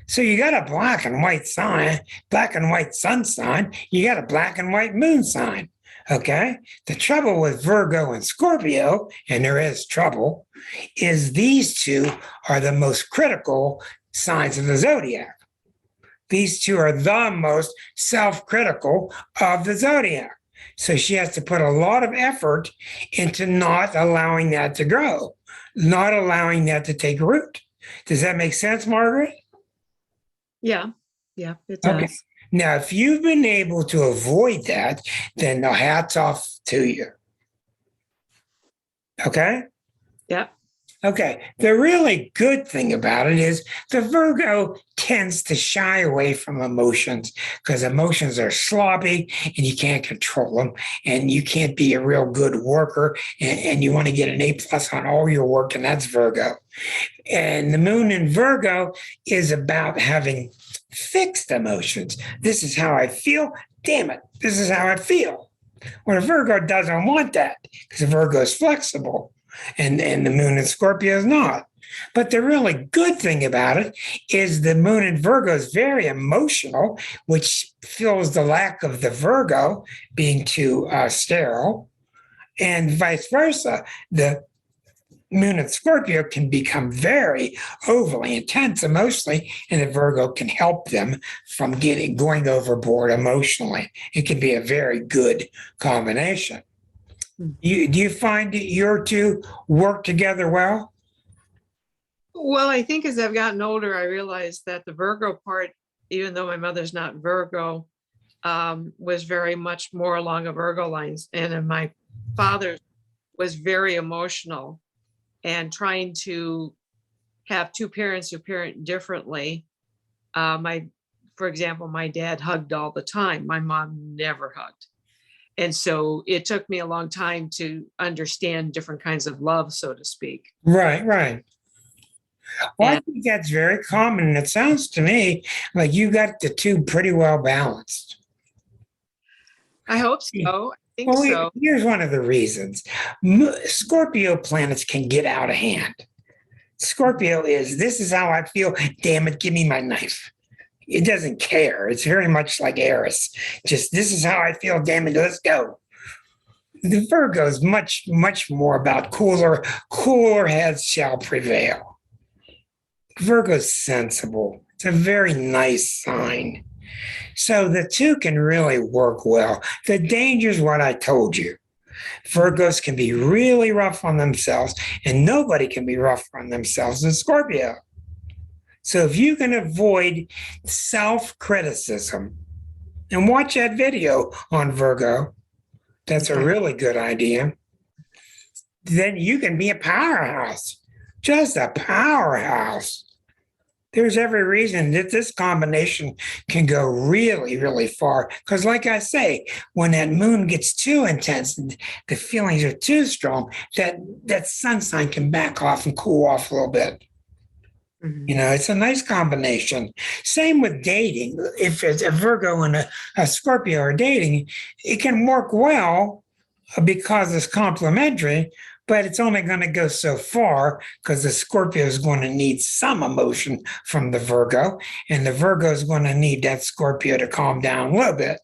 A: So you got a black and white sign, black and white sun sign. You got a black and white moon sign. Okay? The trouble with Virgo and Scorpio, and there is trouble, is these two are the most critical signs of the zodiac. These two are the most self-critical of the zodiac. So she has to put a lot of effort into not allowing that to grow, not allowing that to take root. Does that make sense, Margaret?
G: Yeah, it
A: Okay.
G: does.
A: Now, if you've been able to avoid that, then the hat's off to you. Okay?
G: Yeah.
A: Okay. The really good thing about it is the Virgo tends to shy away from emotions because emotions are sloppy and you can't control them and you can't be a real good worker and you want to get an A+ on all your work, and that's Virgo. And the Moon in Virgo is about having fixed emotions. This is how I feel. Damn it. This is how I feel. Well, a Virgo doesn't want that because Virgo is flexible. And the Moon in Scorpio is not. But the really good thing about it is the Moon in Virgo is very emotional, which fills the lack of the Virgo being too sterile, and vice versa. The Moon in Scorpio can become very overly intense emotionally, and the Virgo can help them from going overboard emotionally. It can be a very good combination. Do you find that your two work together well?
G: Well, I think as I've gotten older, I realized that the Virgo part, even though my mother's not Virgo, was very much more along a Virgo lines. And then my father was very emotional and trying to have two parents who parent differently. For example, my dad hugged all the time. My mom never hugged. And so it took me a long time to understand different kinds of love, so to speak.
A: Right. Well, I think that's very common. And it sounds to me like you got the two pretty well balanced.
G: I hope so. I think
A: Well,
G: so.
A: here's one of the reasons. Scorpio planets can get out of hand. Scorpio this is how I feel. Damn it, give me my knife. It doesn't care. It's very much like Aries. Just, this is how I feel. Damn it, let's go. The Virgo is much, much more about cooler heads shall prevail. Virgo's sensible. It's a very nice sign. So the two can really work well. The danger is what I told you. Virgos can be really rough on themselves, and nobody can be rough on themselves in Scorpio. So if you can avoid self-criticism, and watch that video on Virgo, that's a really good idea, then you can be a powerhouse, just a powerhouse. there's every reason that this combination can go really, really far. Because, like I say, when that moon gets too intense and the feelings are too strong, that sun sign can back off and cool off a little bit. You know, it's a nice combination. Same with dating. If it's a Virgo and a Scorpio are dating, it can work well because it's complementary, but it's only going to go so far because the Scorpio is going to need some emotion from the Virgo, and the Virgo is going to need that Scorpio to calm down a little bit.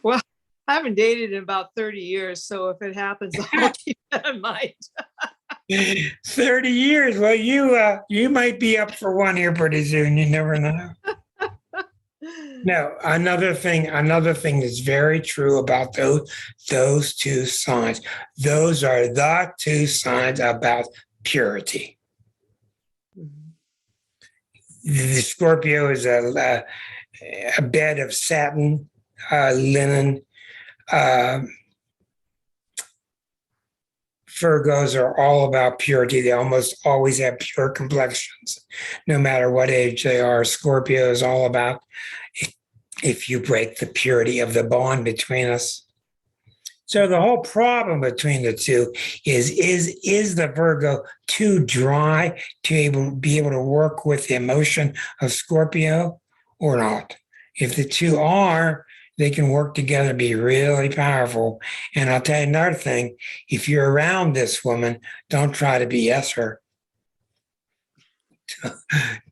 G: Well, I haven't dated in about 30 years, so if it happens, I'll keep that in mind.
A: 30 years. Well, you might be up for one here pretty soon. You never know. No, another thing that's very true about those two signs. Those are the two signs about purity. The Scorpio is a bed of satin, linen. Virgos are all about purity. They almost always have pure complexions, no matter what age they are. Scorpio is all about if you break the purity of the bond between us. So the whole problem between the two is the Virgo too dry to be able to work with the emotion of Scorpio or not? If the two are, they can work together, be really powerful. And I'll tell you another thing, if you're around this woman, don't try to BS her.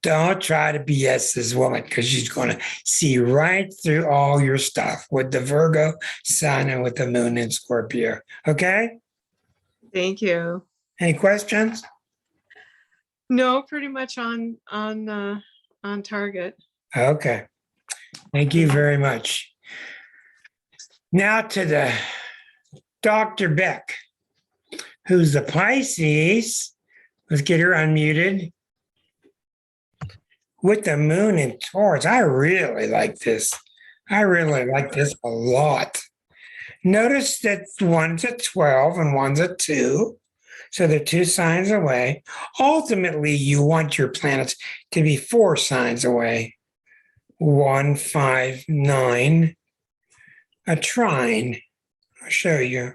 A: Don't try to BS this woman because she's going to see right through all your stuff with the Virgo sun and with the moon in Scorpio. Okay?
G: Thank you.
A: Any questions?
G: No, pretty much on target.
A: Okay. Thank you very much. Now to the Dr. Beck, who's the Pisces. Let's get her unmuted. With the moon in Taurus, I really like this. I really like this a lot. Notice that one's at 12 and one's at 2. So they're 2 signs away. Ultimately, you want your planets to be 4 signs away. 1, 5, 9. A trine. I'll show you.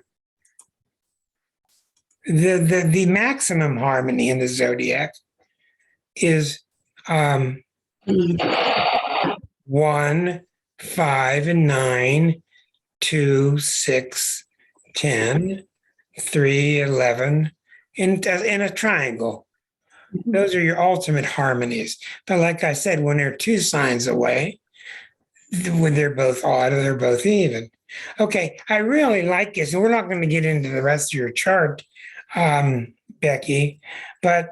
A: The maximum harmony in the zodiac is 1, 5, and 9, 2, 6, 10, 3, 11, in a triangle. Those are your ultimate harmonies. But like I said, when they're 2 signs away, when they're both odd or they're both even. Okay, I really like this. And we're not going to get into the rest of your chart, Becky, but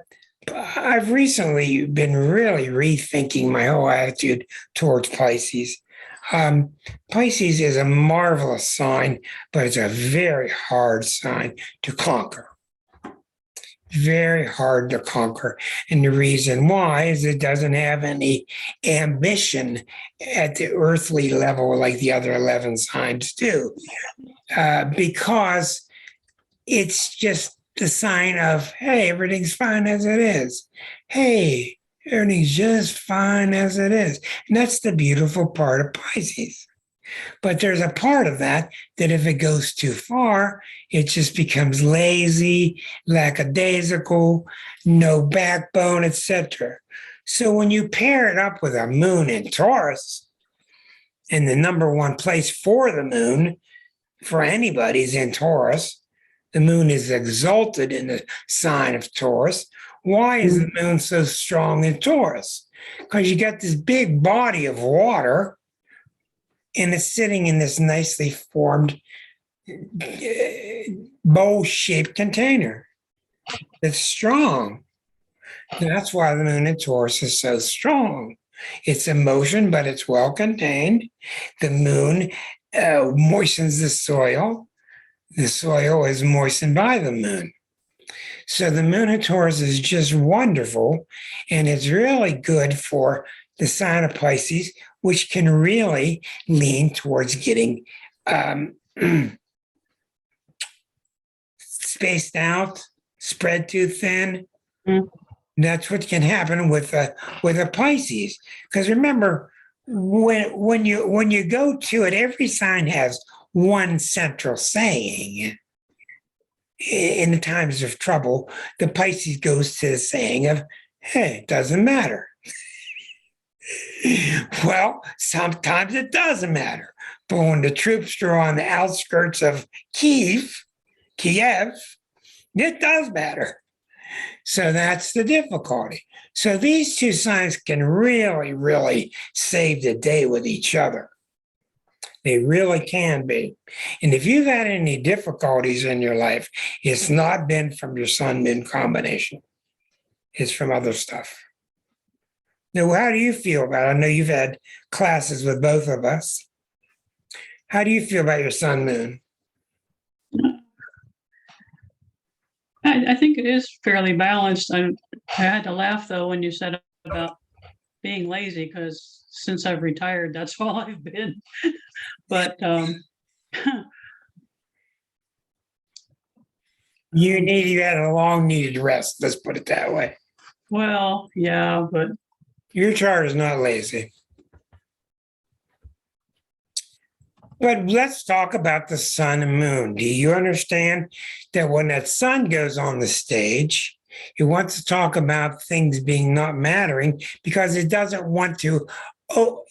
A: I've recently been really rethinking my whole attitude towards Pisces. Pisces is a marvelous sign, but it's a very hard sign to conquer. Very hard to conquer. And the reason why is it doesn't have any ambition at the earthly level like the other 11 signs do. Because it's just the sign of, hey, everything's fine as it is. Hey, everything's just fine as it is. And that's the beautiful part of Pisces. But there's a part of that if it goes too far, it just becomes lazy, lackadaisical, no backbone, etc. So when you pair it up with a moon in Taurus, and the number one place for the moon for anybody is in Taurus, the moon is exalted in the sign of Taurus. Why is the moon so strong in Taurus? Because you got this big body of water, and it's sitting in this nicely formed bowl-shaped container. It's strong. And that's why the moon in Taurus is so strong. It's emotion, but it's well contained. The moon moistens the soil. The soil is moistened by the moon. So the moon in Taurus is just wonderful, and it's really good for the sign of Pisces, which can really lean towards getting spaced out, spread too thin, That's what can happen with a Pisces. Because remember, when you go to it, every sign has one central saying. In the times of trouble, the Pisces goes to the saying of, "Hey, it doesn't matter." Well, sometimes it doesn't matter. But when the troops are on the outskirts of Kiev, it does matter. So that's the difficulty. So these two signs can really, really save the day with each other. They really can be. And if you've had any difficulties in your life, it's not been from your sun-moon combination. It's from other stuff. Now, how do you feel about it? I know you've had classes with both of us. How do you feel about your sun-moon?
H: I think it is fairly balanced. I had to laugh though when you said about being lazy, because since I've retired, that's all I've been. But
A: you had a long needed rest. Let's put it that way.
H: well, yeah, but
A: Your chart is not lazy. But let's talk about the sun and moon. Do you understand that when that sun goes on the stage, it wants to talk about things being not mattering because it doesn't want to. Oh,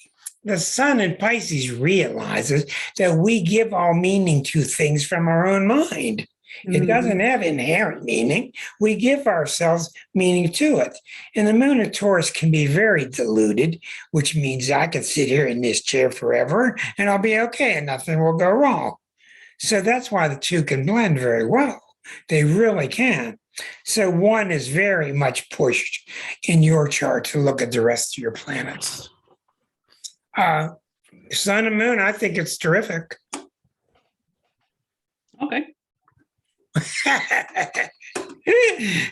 A: the sun in Pisces realizes that we give all meaning to things from our own mind. It doesn't have inherent meaning. We give ourselves meaning to it. And the moon of Taurus can be very diluted, which means I can sit here in this chair forever and I'll be okay and nothing will go wrong. So that's why the two can blend very well. They really can. So one is very much pushed in your chart to look at the rest of your planets. Sun and moon, I think it's terrific.
H: okay.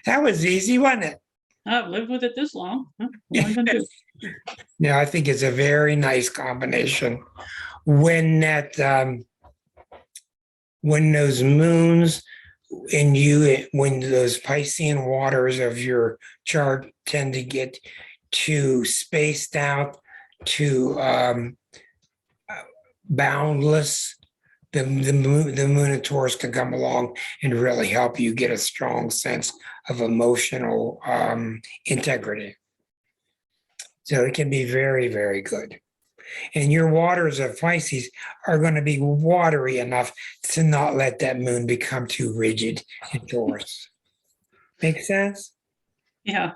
A: That was easy, wasn't it?
H: I've lived with it this long. Huh? What am I gonna do?
A: Yeah, I think it's a very nice combination. When when those moons in you, when those Piscean waters of your chart tend to get too spaced out, too boundless, the moon of Taurus can come along and really help you get a strong sense of emotional integrity. So it can be very, very good. And your waters of Pisces are going to be watery enough to not let that moon become too rigid in Taurus. Make sense?
H: Yeah.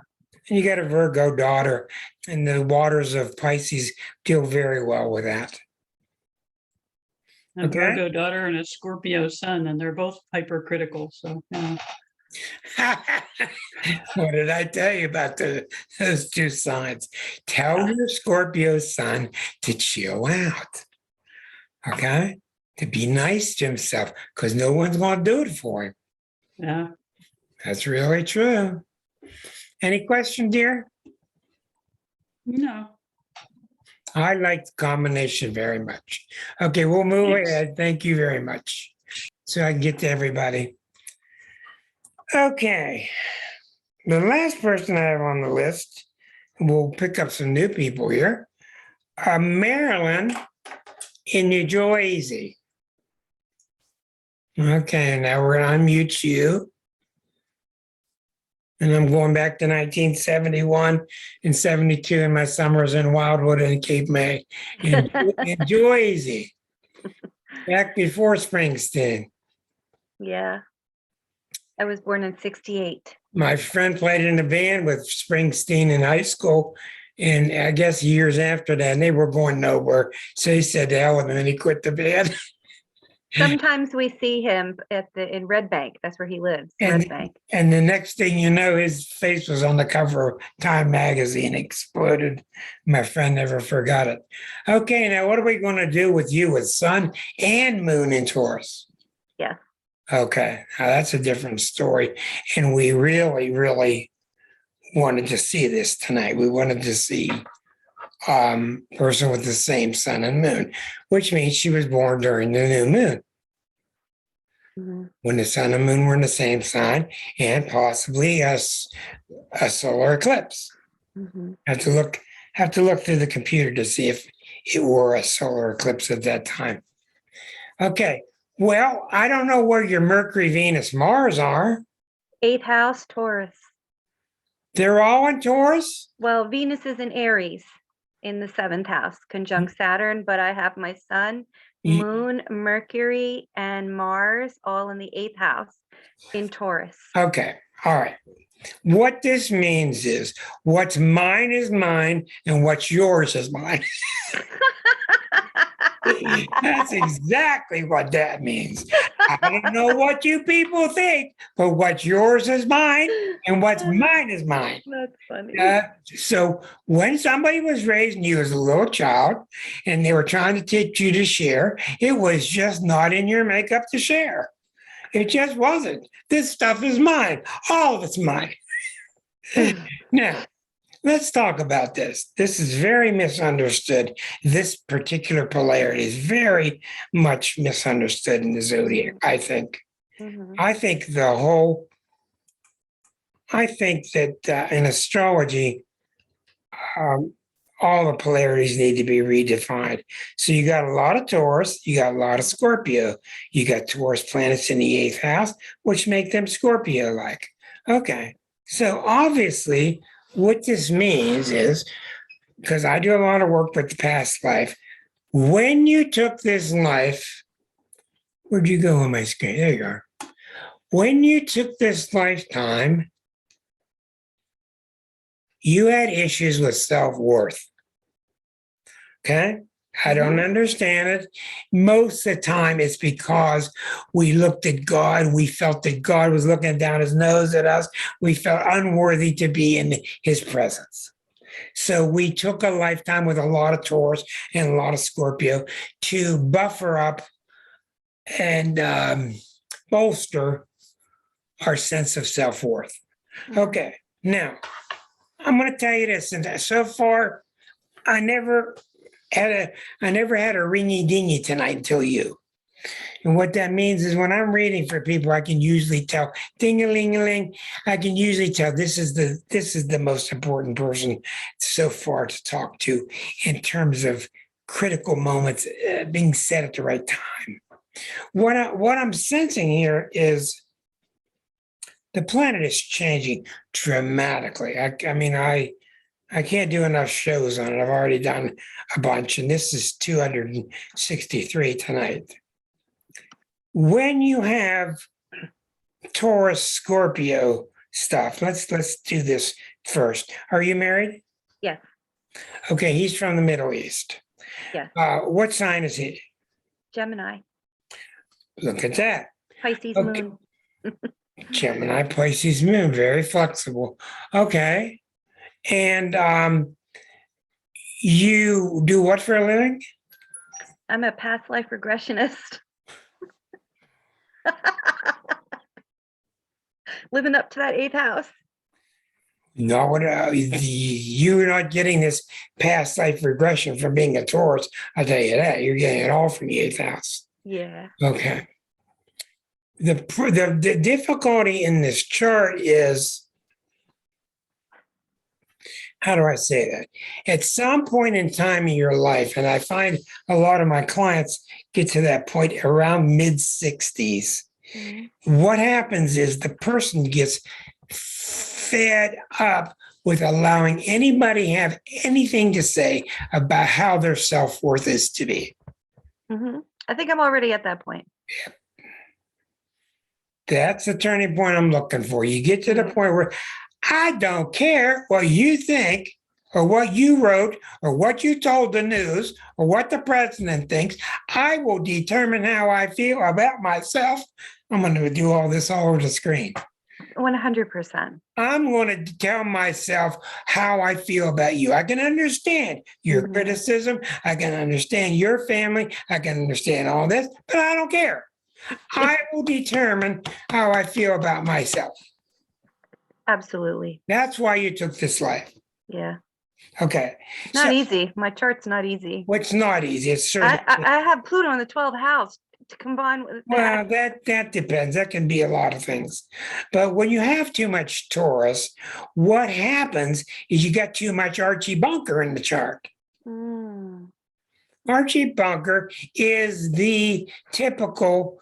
A: And you got a Virgo daughter, and the waters of Pisces deal very well with that.
H: A
A: Okay.
H: Virgo daughter and a Scorpio son, and they're both hypercritical. So,
A: What did I tell you about those two signs? Tell your Scorpio son to chill out, okay? To be nice to himself, because no one's going to do it for him.
H: yeah.
A: That's really true. Any question, dear?
H: No.
A: I like the combination very much. Okay, we'll move
H: Thanks.
A: ahead. Thank you very much. So I can get to everybody. Okay. The last person I have on the list, we'll pick up some new people here. Marilyn in New Jersey. Okay, now we're going to unmute you. And I'm going back to 1971 and 72 in my summers in Wildwood and Cape May. In Jersey. Back before Springsteen.
I: Yeah. I was born in 68.
A: My friend played in a band with Springsteen in high school. And I guess years after that, and they were going nowhere. So he said, to hell with him, and he quit the band.
I: Sometimes we see him in Red Bank. That's where he lives. Red Bank.
A: And the next thing you know, his face was on the cover of Time magazine, exploded. My friend never forgot it. Okay, now what are we going to do with you with Sun and Moon in Taurus?
I: Yes.
A: Okay, now that's a different story. And we really, really wanted to see this tonight. We wanted to see person with the same sun and moon, which means she was born during the new moon.
I: Mhm.
A: when the sun and moon were in the same sign, and possibly a solar eclipse.
I: Mhm.
A: Have to look through the computer to see if it were a solar eclipse at that time. Okay. Well, I don't know where your Mercury, Venus, Mars are.
I: 8th house, Taurus.
A: They're all in Taurus?
I: Well, Venus is in Aries in the 7th house, conjunct Saturn, but I have my sun,
A: Ye-
I: moon, Mercury, and Mars all in the 8th house in Taurus.
A: Okay. All right. What this means is what's mine is mine and what's yours is mine. That's exactly what that means. I don't know what you people think, but what's yours is mine and what's mine is mine.
I: That's funny.
A: So when somebody was raising you as a little child and they were trying to teach you to share, it was just not in your makeup to share. It just wasn't. This stuff is mine. All of it's mine. Now, let's talk about this. This is very misunderstood. This particular polarity is very much misunderstood in the zodiac, I think.
I: Mhm.
A: I think that in astrology, all the polarities need to be redefined. So you got a lot of Taurus, you got a lot of Scorpio, you got Taurus planets in the 8th house, which make them Scorpio-like. Okay, so obviously what this means is, because I do a lot of work with the past life, when you took this life, where'd you go on my screen? There you are. When you took this lifetime, you had issues with self-worth. Okay? I don't understand it. Most of the time, it's because we looked at God. We felt that God was looking down his nose at us. We felt unworthy to be in his presence. So we took a lifetime with a lot of Taurus and a lot of Scorpio to buffer up and bolster our sense of self-worth. Okay, now I'm going to tell you this, and so far, I never had a ringy dingy tonight until you. And what that means is when I'm reading for people, I can usually tell ding-a-ling-a-ling. I can usually tell this is the most important person so far to talk to in terms of critical moments being said at the right time. What I'm sensing here is the planet is changing dramatically. I mean, I can't do enough shows on it. I've already done a bunch, and this is 263 tonight. When you have Taurus, Scorpio stuff, let's do this first. Are you married?
I: Yes.
A: Okay, he's from the Middle East.
I: Yes.
A: What sign is he?
I: Gemini,
A: Look at that.
I: Pisces
A: Okay.
I: moon.
A: Gemini, Pisces moon, very flexible. Okay. And you do what for a living?
I: I'm a past life regressionist. Living up to that 8th house.
A: No, you're not getting this past life regression from being a Taurus. I'll tell you that. You're getting it all from the 8th house.
I: Yeah.
A: Okay. The difficulty in this chart is, how do I say that? At some point in time in your life, and I find a lot of my clients get to that point around mid-60s, what happens is the person gets fed up with allowing anybody have anything to say about how their self-worth is to be.
I: I think I'm already at that point.
A: That's the turning point I'm looking for. You get to the point where I don't care what you think or what you wrote or what you told the news or what the president thinks. I will determine how I feel about myself. I'm going to do all this all over the screen.
I: 100%.
A: I'm going to tell myself how I feel about you. I can understand your criticism. I can understand your family. I can understand all this, but I don't care. I will determine how I feel about myself.
I: Absolutely.
A: That's why you took this life.
I: Yeah.
A: Okay.
I: Not easy. My chart's not easy.
A: What's not easy? It's certainly.
I: I have Pluto in the 12th house, to combine with
A: Well,
I: that?
A: that depends. That can be a lot of things. But when you have too much Taurus, what happens is you got too much Archie Bunker in the chart.
I: Mm,
A: Archie Bunker is the typical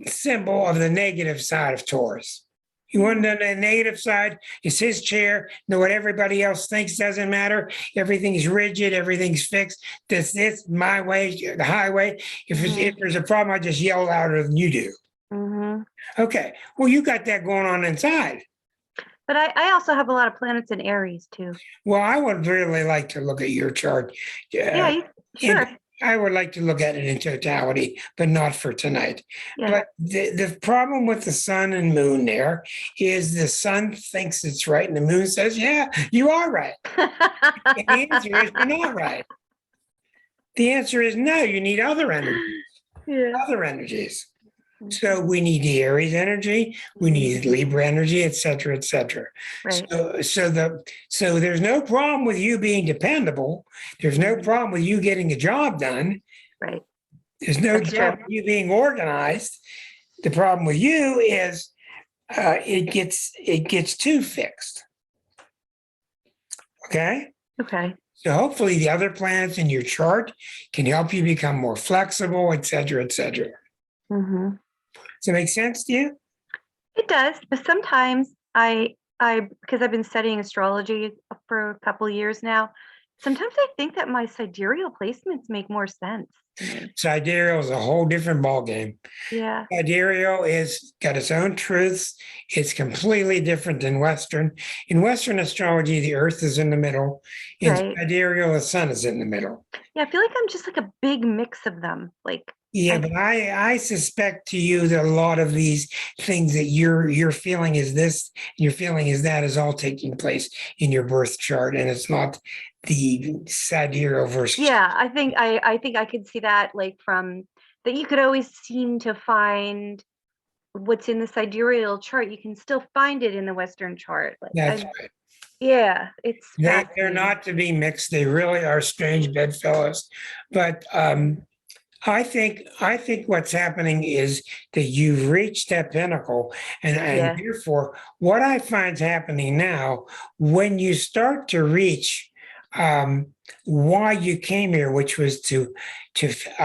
A: symbol of the negative side of Taurus. You want to know the negative side? It's his chair. Know what everybody else thinks doesn't matter. Everything's rigid. Everything's fixed. This my way, the highway. If there's a problem, I just yell louder than you do.
I: mhm.
A: Okay. Well, you got that going on inside.
I: But I also have a lot of planets in Aries too.
A: Well, I would really like to look at your chart.
I: Yeah, sure.
A: I would like to look at it in totality, but not for tonight.
I: Yeah.
A: But the problem with the sun and moon there is the sun thinks it's right, and the moon says, yeah, you are right. And the answer is, you're not right. The answer is no, you need other energy,
I: Yeah.
A: other energies. So we need the Aries energy, we need Libra energy, et cetera, et cetera.
I: Right.
A: So there's no problem with you being dependable. There's no problem with you getting a job done.
I: Right.
A: There's no
I: That's
A: problem
I: true.
A: with you being organized. The problem with you is it gets too fixed. Okay.
I: Okay.
A: So hopefully the other planets in your chart can help you become more flexible, et cetera, et cetera.
I: Mm-hmm.
A: Does that make sense to you?
I: It does, but sometimes because I've been studying astrology for a couple of years now, sometimes I think that my sidereal placements make more sense to me.
A: Sidereal is a whole different ballgame.
I: Yeah.
A: Sidereal is got its own truths. It's completely different than Western. In Western astrology, the Earth is in the middle. In
I: Right.
A: sidereal, the Sun is in the middle.
I: Yeah, I feel like I'm just like a big mix of them. Like,
A: Yeah, but I suspect to you that a lot of these things that you're feeling is this, you're feeling is that is all taking place in your birth chart, and it's not the sidereal versus.
I: yeah, I think I could see that, like, from that you could always seem to find what's in the sidereal chart. You can still find it in the Western chart. Like,
A: That's right.
I: yeah, it's
A: They're
I: fascinating.
A: not to be mixed. They really are strange bedfellows. But I think what's happening is that you've reached that pinnacle, and
I: Yeah.
A: therefore, what I find is happening now, when you start to reach why you came here, which was to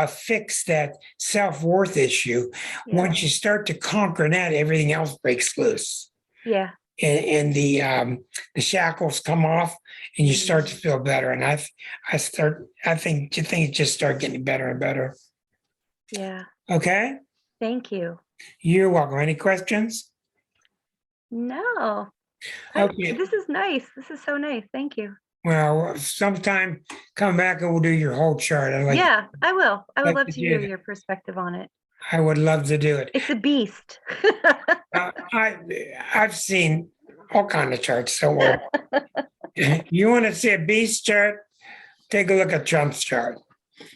A: fix that self-worth issue.
I: Yeah.
A: Once you start to conquer that, everything else breaks loose.
I: Yeah.
A: And the shackles come off, and you start to feel better. And I think things just start getting better and better.
I: Yeah.
A: Okay.
I: Thank you.
A: You're welcome. Any questions?
I: No.
A: Okay.
I: This is nice. This is so nice. Thank you.
A: Well, sometime come back and we'll do your whole chart.
I: Yeah, I will. I would
A: like
I: love
A: to
I: to
A: do
I: hear
A: that.
I: your perspective on it.
A: I would love to do it.
I: It's a beast.
A: I've seen all kind of charts. So you want to see a beast chart? Take a look at Trump's chart.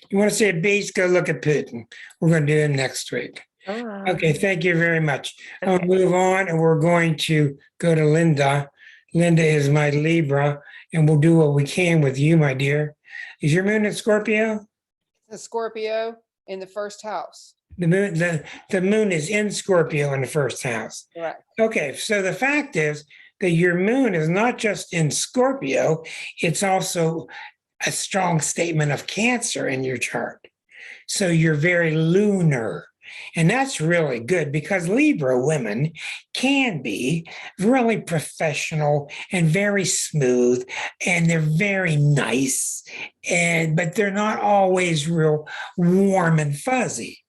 A: You want to see a beast? Go look at Putin. We're going to do it next week.
I: Oh,
A: Okay, thank you very much. I'll
I: Okay.
A: move on, and we're going to go to Linda. Linda is my Libra, and we'll do what we can with you, my dear. Is your moon in Scorpio?
J: The Scorpio in the first house.
A: The moon is in Scorpio in the first house.
J: Correct.
A: Okay, so the fact is that your moon is not just in Scorpio, it's also a strong statement of Cancer in your chart. So you're very lunar. And that's really good because Libra women can be really professional and very smooth, and they're very nice, but they're not always real warm and fuzzy.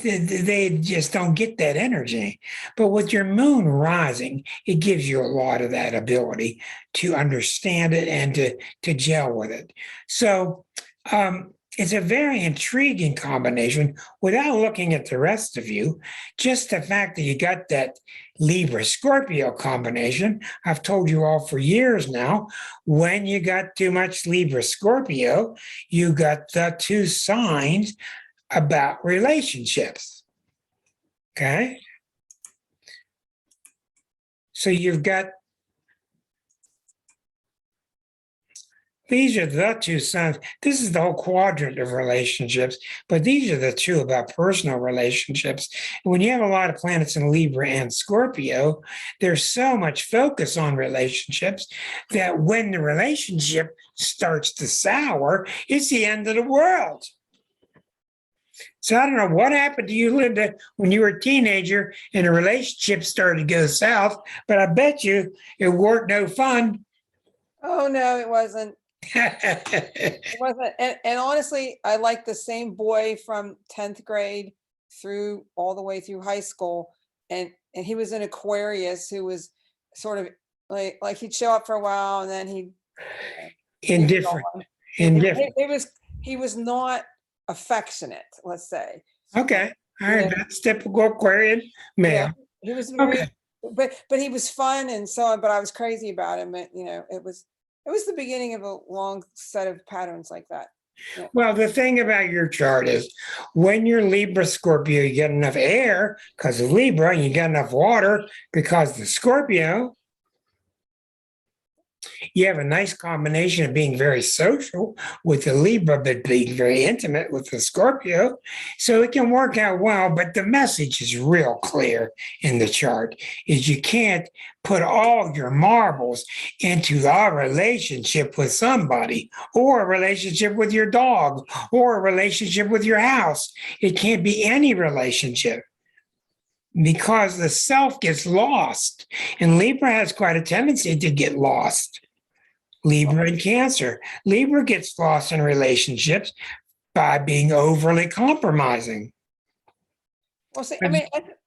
A: They just don't get that energy. But with your moon rising, it gives you a lot of that ability to understand it and to gel with it. So it's a very intriguing combination without looking at the rest of you. Just the fact that you got that Libra Scorpio combination, I've told you all for years now, when you got too much Libra Scorpio, you got the two signs about relationships. Okay. So you've got These are the two signs. This is the whole quadrant of relationships, but these are the two about personal relationships. And when you have a lot of planets in Libra and Scorpio, there's so much focus on relationships that when the relationship starts to sour, it's the end of the world. So I don't know what happened to you, Linda, when you were a teenager and a relationship started to go south, but I bet you it weren't no fun.
J: Oh, no, it wasn't. It wasn't. And honestly, I liked the same boy from 10th grade through all the way through high school. And he was an Aquarius who was sort of like he'd show up for a while and then he'd
A: Indifferent.
J: He was not affectionate, let's say.
A: Okay. All right.
J: Yeah.
A: That's typical Aquarian male.
J: Yeah, he was very,
A: Okay.
J: but he was fun and so on, but I was crazy about him. It was the beginning of a long set of patterns like that. Yeah.
A: Well, the thing about your chart is when you're Libra Scorpio, you get enough air because of Libra, and you get enough water because the Scorpio. You have a nice combination of being very social with the Libra, but being very intimate with the Scorpio. So it can work out well, but the message is real clear in the chart is you can't put all your marbles into a relationship with somebody or a relationship with your dog or a relationship with your house. It can't be any relationship because the self gets lost. And Libra has quite a tendency to get lost. Libra and Cancer. Libra gets lost in relationships by being overly compromising.
J: Well, see, I mean,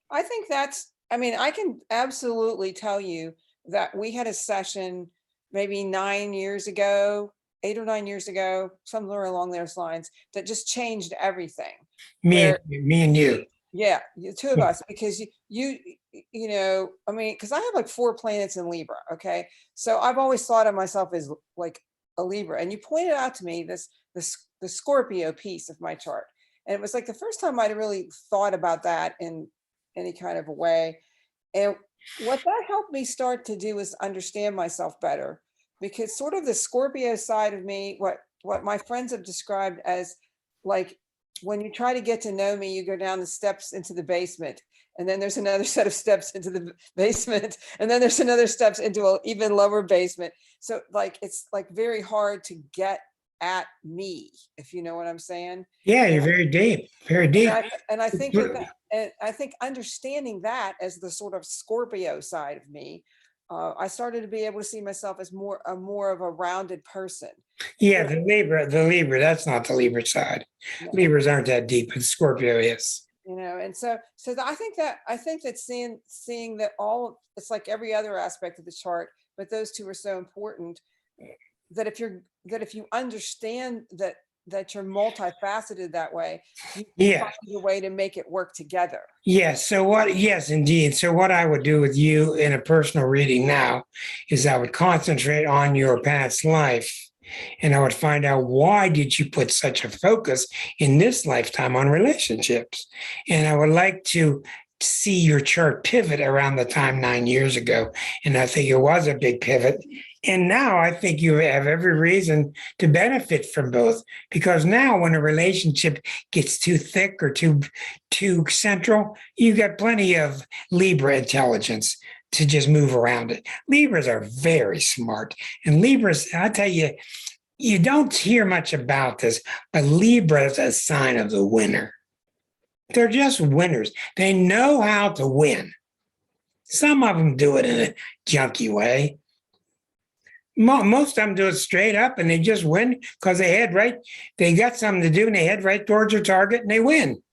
J: I think I can absolutely tell you that we had a session maybe 9 years ago, 8 or 9 years ago, somewhere along those lines, that just changed everything.
A: Me and you.
J: Yeah, the two of us, because I mean, because I have like 4 planets in Libra, okay? So I've always thought of myself as like a Libra. And you pointed out to me the Scorpio piece of my chart. And it was like the first time I'd really thought about that in any kind of a way. And what that helped me start to do is understand myself better, because sort of the Scorpio side of me, what my friends have described as like, when you try to get to know me, you go down the steps into the basement, and then there's another set of steps into the basement, and then there's another steps into an even lower basement. So like, it's like very hard to get at me, if you know what I'm saying.
A: Yeah, you're very deep, very deep.
J: And I think I think understanding that as the sort of Scorpio side of me, I started to be able to see myself as more of a rounded person.
A: Yeah, the Libra, that's not the Libra side.
J: No.
A: Libras aren't that deep, but Scorpio is.
J: And so I think that seeing that it's like every other aspect of the chart, but those two are so important that if you understand that you're multifaceted that way, you can find a way to make it work together.
A: Yes. Yes, indeed. So what I would do with you in a personal reading now is I would concentrate on your past life. And I would find out, why did you put such a focus in this lifetime on relationships? And I would like to see your chart pivot around the time 9 years ago. And I think it was a big pivot. And now I think you have every reason to benefit from both, because now when a relationship gets too thick or too central, you've got plenty of Libra intelligence to just move around it. Libras are very smart. And Libras, I tell you, you don't hear much about this, but Libra is a sign of the winner. They're just winners. They know how to win. Some of them do it in a junky way. Most of them do it straight up and they just win because they got something to do and they head right towards their target and they win.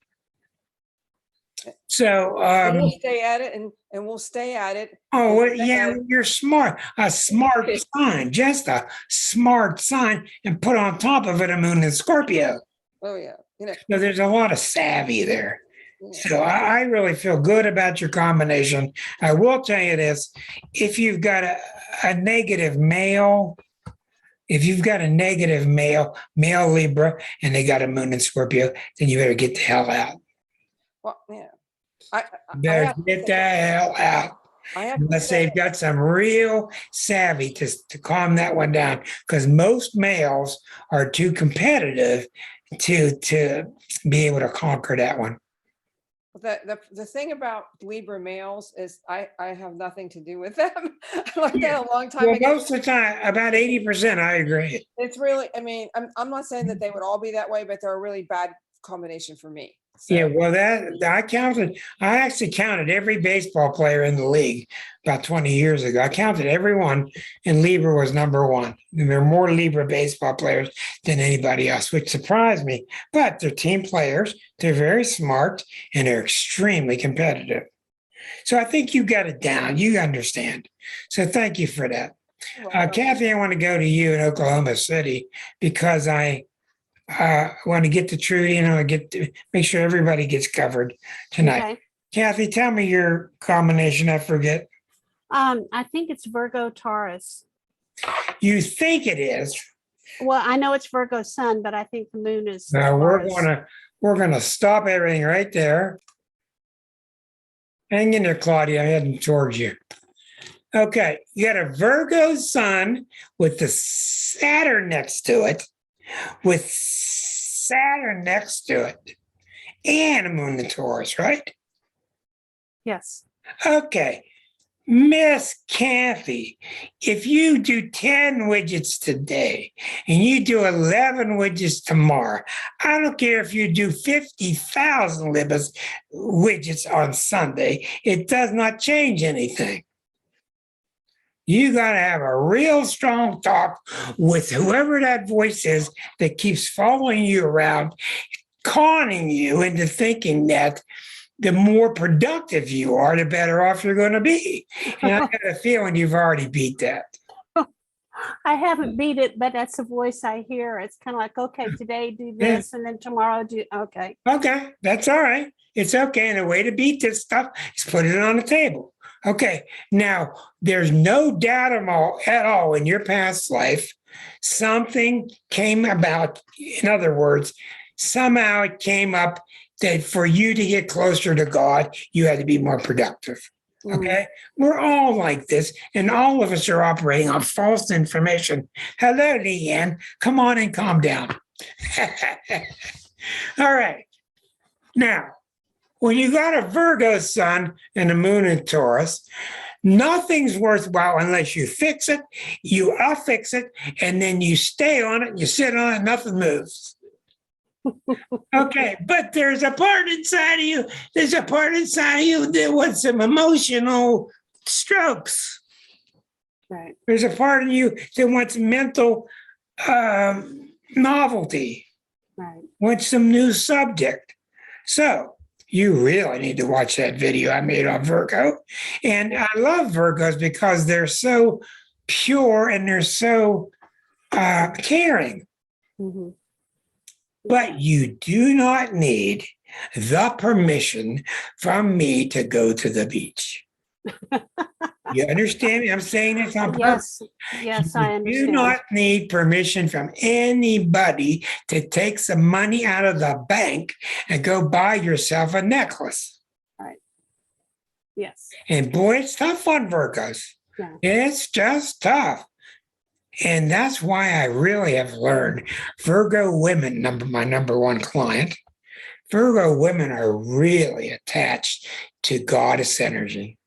A: So
J: we'll stay at it and we'll stay at it.
A: Oh, well, yeah, you're smart. A smart sign, just a smart sign, and put on top of it a Moon and Scorpio.
J: Oh yeah.
A: So there's a lot of savvy there. Yeah. So I really feel good about your combination. I will tell you this: if you've got a negative male, male Libra, and they got a Moon and Scorpio, then you better get the hell out.
J: Well, yeah.
A: Better get the hell out.
J: I have to
A: Unless
J: say,
A: they've got some real savvy to calm that one down, because most males are too competitive to be able to conquer that one.
J: the thing about Libra males is I have nothing to do with them. I learned that a long time
A: Well,
J: ago.
A: most of the time, about 80%, I agree.
J: It's really, I mean, I'm not saying that they would all be that way, but they're a really bad combination for me.
A: Yeah,
J: So,
A: well, I actually counted every baseball player in the league about 20 years ago. I counted everyone, and Libra was number one. There are more Libra baseball players than anybody else, which surprised me. But they're team players, they're very smart, and they're extremely competitive. So I think you got it down. You understand. So thank you for that. Kathy, I want to go to you in Oklahoma City because I want to get to Trudy and I want to make sure everybody gets covered tonight.
K: Okay.
A: Kathy, tell me your combination. I forget.
K: I think it's Virgo Taurus.
A: You think it is?
K: Well, I know it's Virgo Sun, but I think the moon is
A: Now
K: Taurus.
A: we're gonna stop everything right there. Hang in there, Claudia. I'm heading towards you. Okay, you got a Virgo Sun with the Saturn next to it, and a moon in Taurus, right?
K: Yes.
A: Okay, Miss Kathy, if you do 10 widgets today and you do 11 widgets tomorrow, I don't care if you do 50,000 widgets on Sunday, it does not change anything. You got to have a real strong talk with whoever that voice is that keeps following you around, conning you into thinking that the more productive you are, the better off you're going to be. And I got a feeling you've already beat that.
K: I haven't beat it, but that's the voice I hear. It's kind of like, okay, today do this, and then tomorrow do, okay.
A: Okay, that's all right. It's okay. And the way to beat this stuff is put it on the table. Okay, now there's no doubt at all in your past life, something came about. In other words, somehow it came up that for you to get closer to God, you had to be more productive. Okay, we're all like this, and all of us are operating on false information. Hello, Leanne. Come on and calm down. All right. Now, when you got a Virgo Sun and a moon in Taurus, nothing's worthwhile unless you fix it, you affix it, and then you stay on it, you sit on it, nothing moves. Okay, but there's a part inside of you that wants some emotional strokes.
K: Right.
A: There's a part of you that wants mental novelty,
K: Right.
A: wants some new subject. So you really need to watch that video I made on Virgo. And I love Virgos because they're so pure and they're so caring.
K: Mm-hmm.
A: But you do not need the permission from me to go to the beach. You understand me? I'm saying this on purpose.
K: Yes, I
A: You
K: understand.
A: do not need permission from anybody to take some money out of the bank and go buy yourself a necklace.
K: Right. Yes.
A: And boy, it's tough on Virgos.
K: Yeah.
A: It's just tough. And that's why I really have learned Virgo women, my number one client. Virgo women are really attached to goddess energy.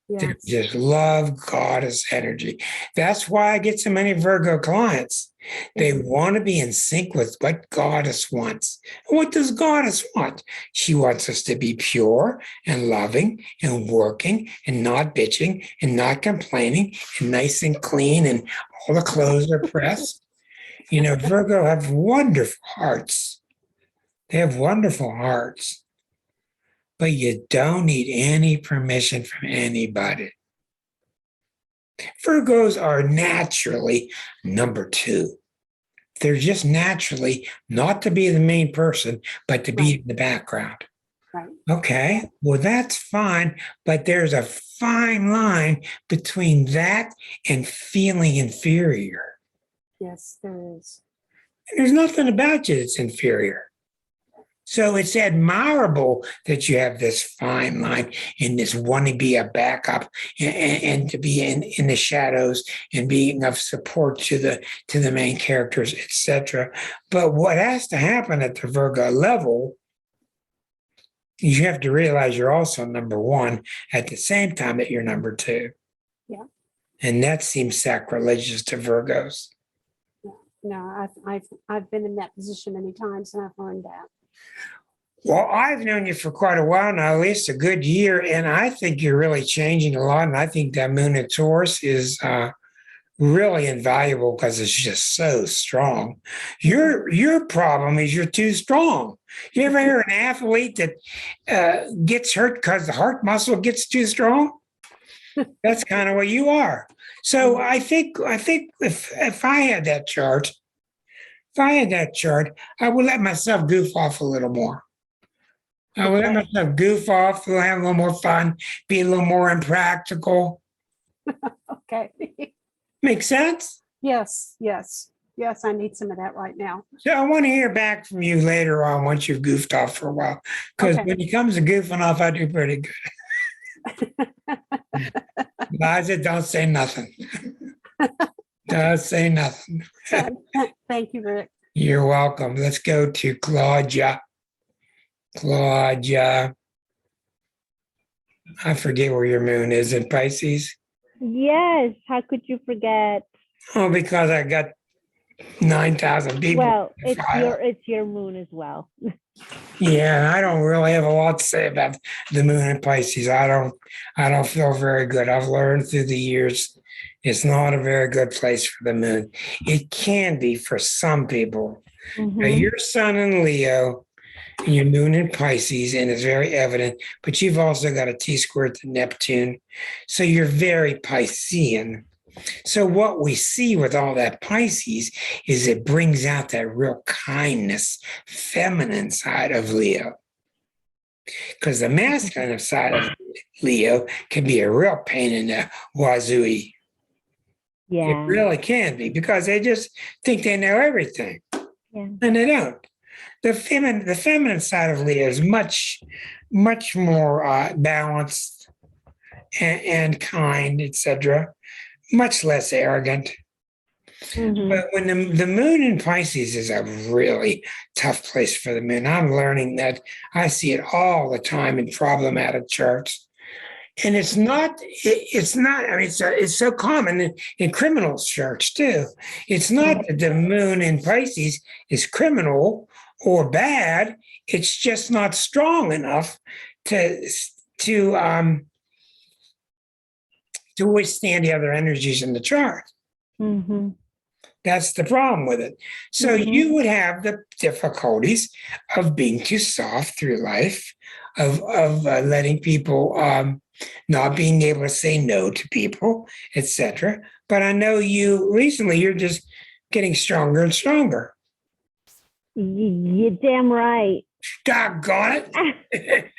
A: They
K: Yes.
A: just love goddess energy. That's why I get so many Virgo clients. They want to be in sync with what goddess wants. What does goddess want? She wants us to be pure and loving and working and not bitching and not complaining and nice and clean and all the clothes are pressed. You know, Virgo have wonderful hearts. They have wonderful hearts. But you don't need any permission from anybody. Virgos are naturally number two. They're just naturally not to be the main person, but to be in the background.
K: Right.
A: Okay, well, that's fine. But there's a fine line between that and feeling inferior.
K: Yes, there is.
A: There's nothing about you that's inferior. So it's admirable that you have this fine line and this want to be a backup and to be in the shadows and being of support to the main characters, etc. But what has to happen at the Virgo level, you have to realize you're also number one at the same time that you're number two.
K: Yeah.
A: And that seems sacrilegious to Virgos.
K: No, I've been in that position many times and I've learned that.
A: Well, I've known you for quite a while now, at least a good year, and I think you're really changing a lot. And I think that Moon in Taurus is really invaluable because it's just so strong. Your problem is you're too strong. You ever hear an athlete that gets hurt because the heart muscle gets too strong? That's kind of what you are. So I think if I had that chart, I would let myself goof off a little more. I would let myself goof off, have a little more fun, be a little more impractical.
K: Okay.
A: Make sense?
K: Yes, yes, yes, I need some of that right now.
A: So I want to hear back from you later on once you've goofed off for a while. Because
K: Okay.
A: when it comes to goofing off, I do pretty good. Liza, don't say nothing. Don't say nothing.
K: Thank you, Rick.
A: You're welcome. Let's go to Claudia. Claudia. I forget where your moon is in Pisces.
L: Yes, how could you forget?
A: Oh, because I got 9,000 people.
L: Well,
A: to file.
L: it's your moon as well.
A: Yeah, I don't really have a lot to say about the moon in Pisces. I don't feel very good. I've learned through the years it's not a very good place for the moon. It can be for some people. Now, your sun in Leo and your moon in Pisces, and it's very evident, but you've also got a T-square to Neptune. So you're very Piscean. So what we see with all that Pisces is it brings out that real kindness, feminine side of Leo. Because the masculine side of Leo can be a real pain in the wazooie.
L: Yeah.
A: It really can be because they just think they know everything.
L: Yeah.
A: And they don't. The feminine side of Leo is much more balanced and kind, etc. Much less arrogant. But when the moon in Pisces is a really tough place for the moon. I'm learning that. I see it all the time in problematic charts. And it's not, I mean, it's so common in criminal charts too. It's not that the moon in Pisces is criminal or bad. It's just not strong enough to withstand the other energies in the chart. That's the problem with it. So you would have the difficulties of being too soft through life, of letting people, not being able to say no to people, etc. But I know you recently, you're just getting stronger and stronger.
L: You're damn right.
A: Doggone it.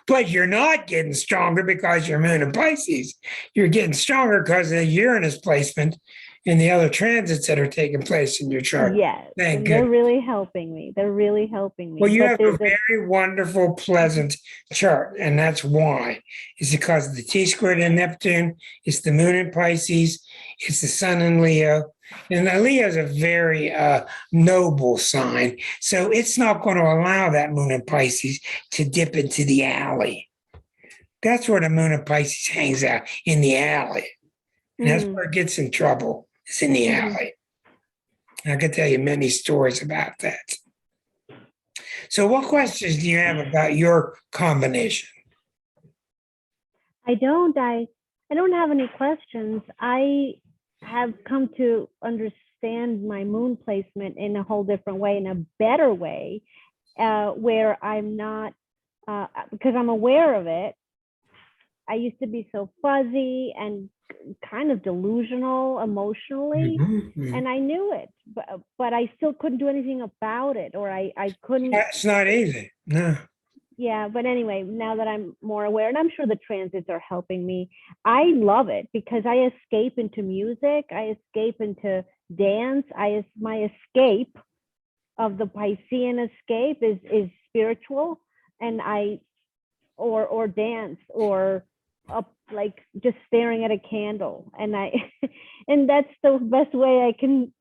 A: But you're not getting stronger because you're moon in Pisces. You're getting stronger because of the Uranus placement and the other transits that are taking place in your chart.
L: Yes.
A: Thank
L: They're
A: you.
L: really helping me. They're really helping me.
A: Well, you
L: But
A: have a
L: there's
A: very wonderful, pleasant chart, and that's why. It's because of the T-squared in Neptune, it's the moon in Pisces, it's the sun in Leo, and the Leo is a very noble sign, so it's not going to allow that moon in Pisces to dip into the alley. That's where the moon in Pisces hangs out, in the alley. And that's where it gets in trouble. It's in the alley. I could tell you many stories about that. So what questions do you have about your combination?
L: I don't have any questions. I have come to understand my moon placement in a whole different way, in a better way, where I'm not, because I'm aware of it. I used to be so fuzzy and kind of delusional emotionally, and I knew it, but I still couldn't do anything about it, or I couldn't.
A: It's not easy. No.
L: Yeah, but anyway, now that I'm more aware, and I'm sure the transits are helping me, I love it because I escape into music, I escape into dance. My escape of the Piscean escape is spiritual, and or dance or up like just staring at a candle, and and that's the best way I can,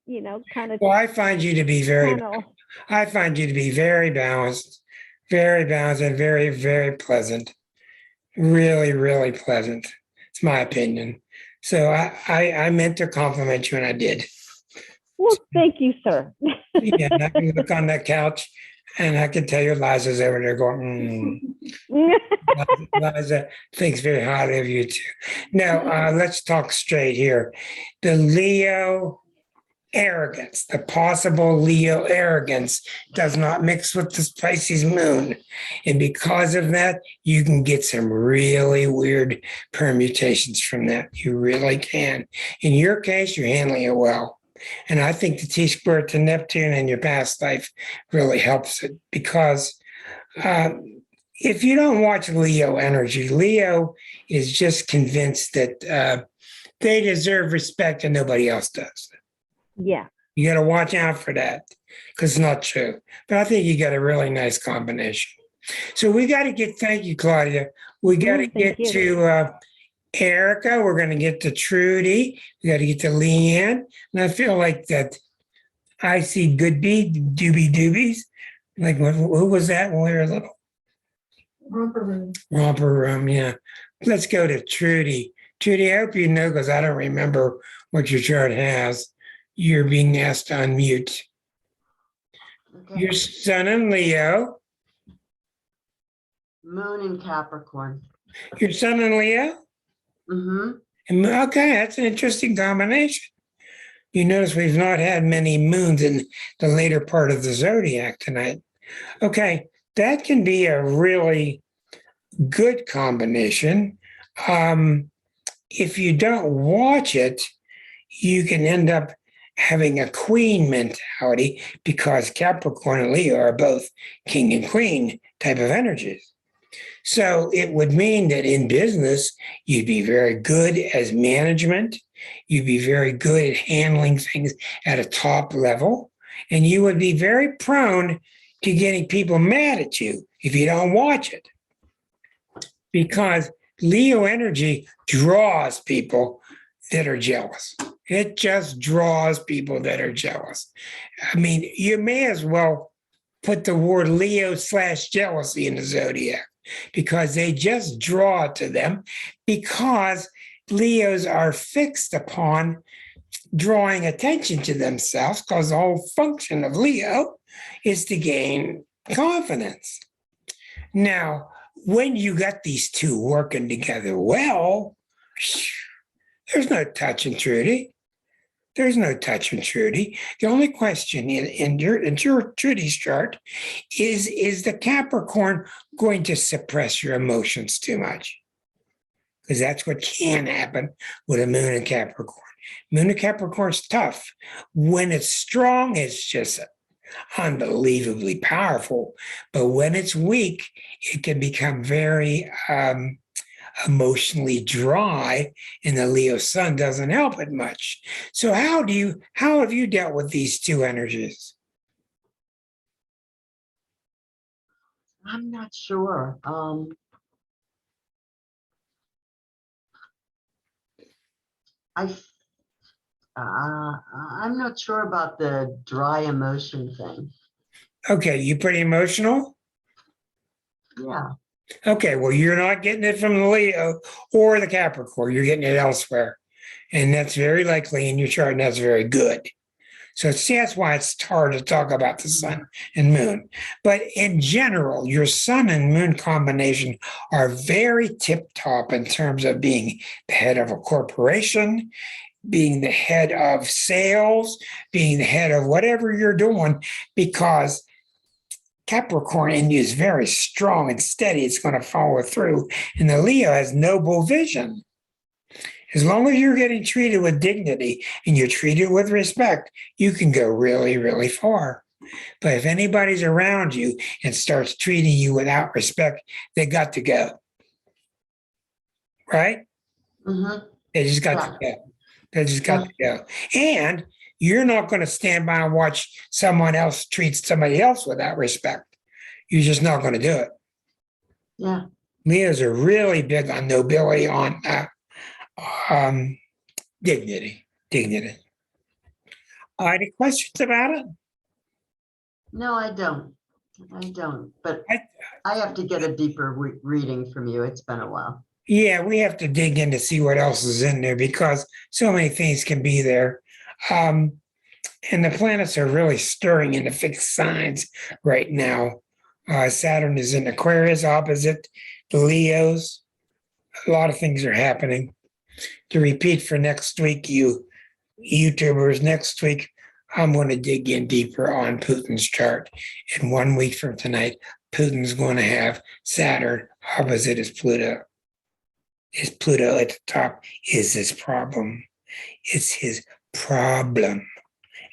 L: kind of
A: Well, I find you to be very
L: channel.
A: very balanced, and very, very pleasant. Really, really pleasant. It's my opinion. So I meant to compliment you, and I did.
L: Well, thank you, sir.
A: Yeah, and I can look on that couch, and I can tell you Liza's over there going, Liza thinks very highly of you too. Now, let's talk straight here. The Leo arrogance, the possible Leo arrogance does not mix with the Pisces moon. And because of that, you can get some really weird permutations from that. You really can. In your case, you're handling it well. And I think the T-square to Neptune in your past life really helps it, because if you don't watch Leo energy, Leo is just convinced that they deserve respect and nobody else does.
L: Yeah.
A: You got to watch out for that, because it's not true. But I think you got a really nice combination. So we got to get, thank you, Claudia. We got to get to Erica. We're going to get to Trudy. We got to get to Leanne. And I feel like that I see Doobie Doobies. Like, who was that when we were little?
E: Romper room.
A: Romper room, yeah. Let's go to Trudy. Trudy, I hope you know, because I don't remember what your chart has. You're being asked to unmute.
M: Okay.
A: Your sun in Leo.
M: Moon in Capricorn.
A: Your sun in Leo?
M: Mm-hmm.
A: Okay, that's an interesting combination. You notice we've not had many moons in the later part of the zodiac tonight. Okay, that can be a really good combination. If you don't watch it, you can end up having a queen mentality, because Capricorn and Leo are both king and queen type of energies. So it would mean that in business, you'd be very good as management. You'd be very good at handling things at a top level. And you would be very prone to getting people mad at you if you don't watch it. Because Leo energy draws people that are jealous. It just draws people that are jealous. I mean, you may as well put the word Leo/jealousy in the zodiac, because they just draw to them, because Leos are fixed upon drawing attention to themselves, because the whole function of Leo is to gain confidence. Now, when you got these two working together well, there's no touching Trudy. There's no touching Trudy. The only question in your Trudy's chart is the Capricorn going to suppress your emotions too much? Because that's what can happen with a moon in Capricorn. Moon in Capricorn's tough. When it's strong, it's just unbelievably powerful. But when it's weak, it can become very emotionally dry, and the Leo sun doesn't help it much. So how have you dealt with these two energies?
M: I'm not sure. I'm not sure about the dry emotion thing.
A: Okay, you pretty emotional?
M: Yeah.
A: Okay, well, you're not getting it from the Leo or the Capricorn. You're getting it elsewhere. And that's very likely in your chart, and that's very good. So see, that's why it's hard to talk about the sun and moon. But in general, your sun and moon combination are very tip-top in terms of being the head of a corporation, being the head of sales, being the head of whatever you're doing, because Capricorn in you is very strong and steady. It's going to follow through. And the Leo has noble vision. As long as you're getting treated with dignity and you're treated with respect, you can go really, really far. But if anybody's around you and starts treating you without respect, they got to go. Right?
M: Mm-hmm.
A: They just got to go. They just got to go. And you're not going to stand by and watch someone else treat somebody else without respect. You're just not going to do it.
M: Yeah.
A: Leos are really big on nobility, on dignity. Any questions about it?
M: No, I don't. But I have to get a deeper reading from you. It's been a while.
A: Yeah, we have to dig in to see what else is in there because so many things can be there. And the planets are really stirring into fixed signs right now. Saturn is in Aquarius opposite the Leos. A lot of things are happening. To repeat for next week, you YouTubers, next week, I'm going to dig in deeper on Putin's chart. And 1 week from tonight, Putin's going to have Saturn opposite his Pluto. His Pluto at the top is his problem. It's his problem.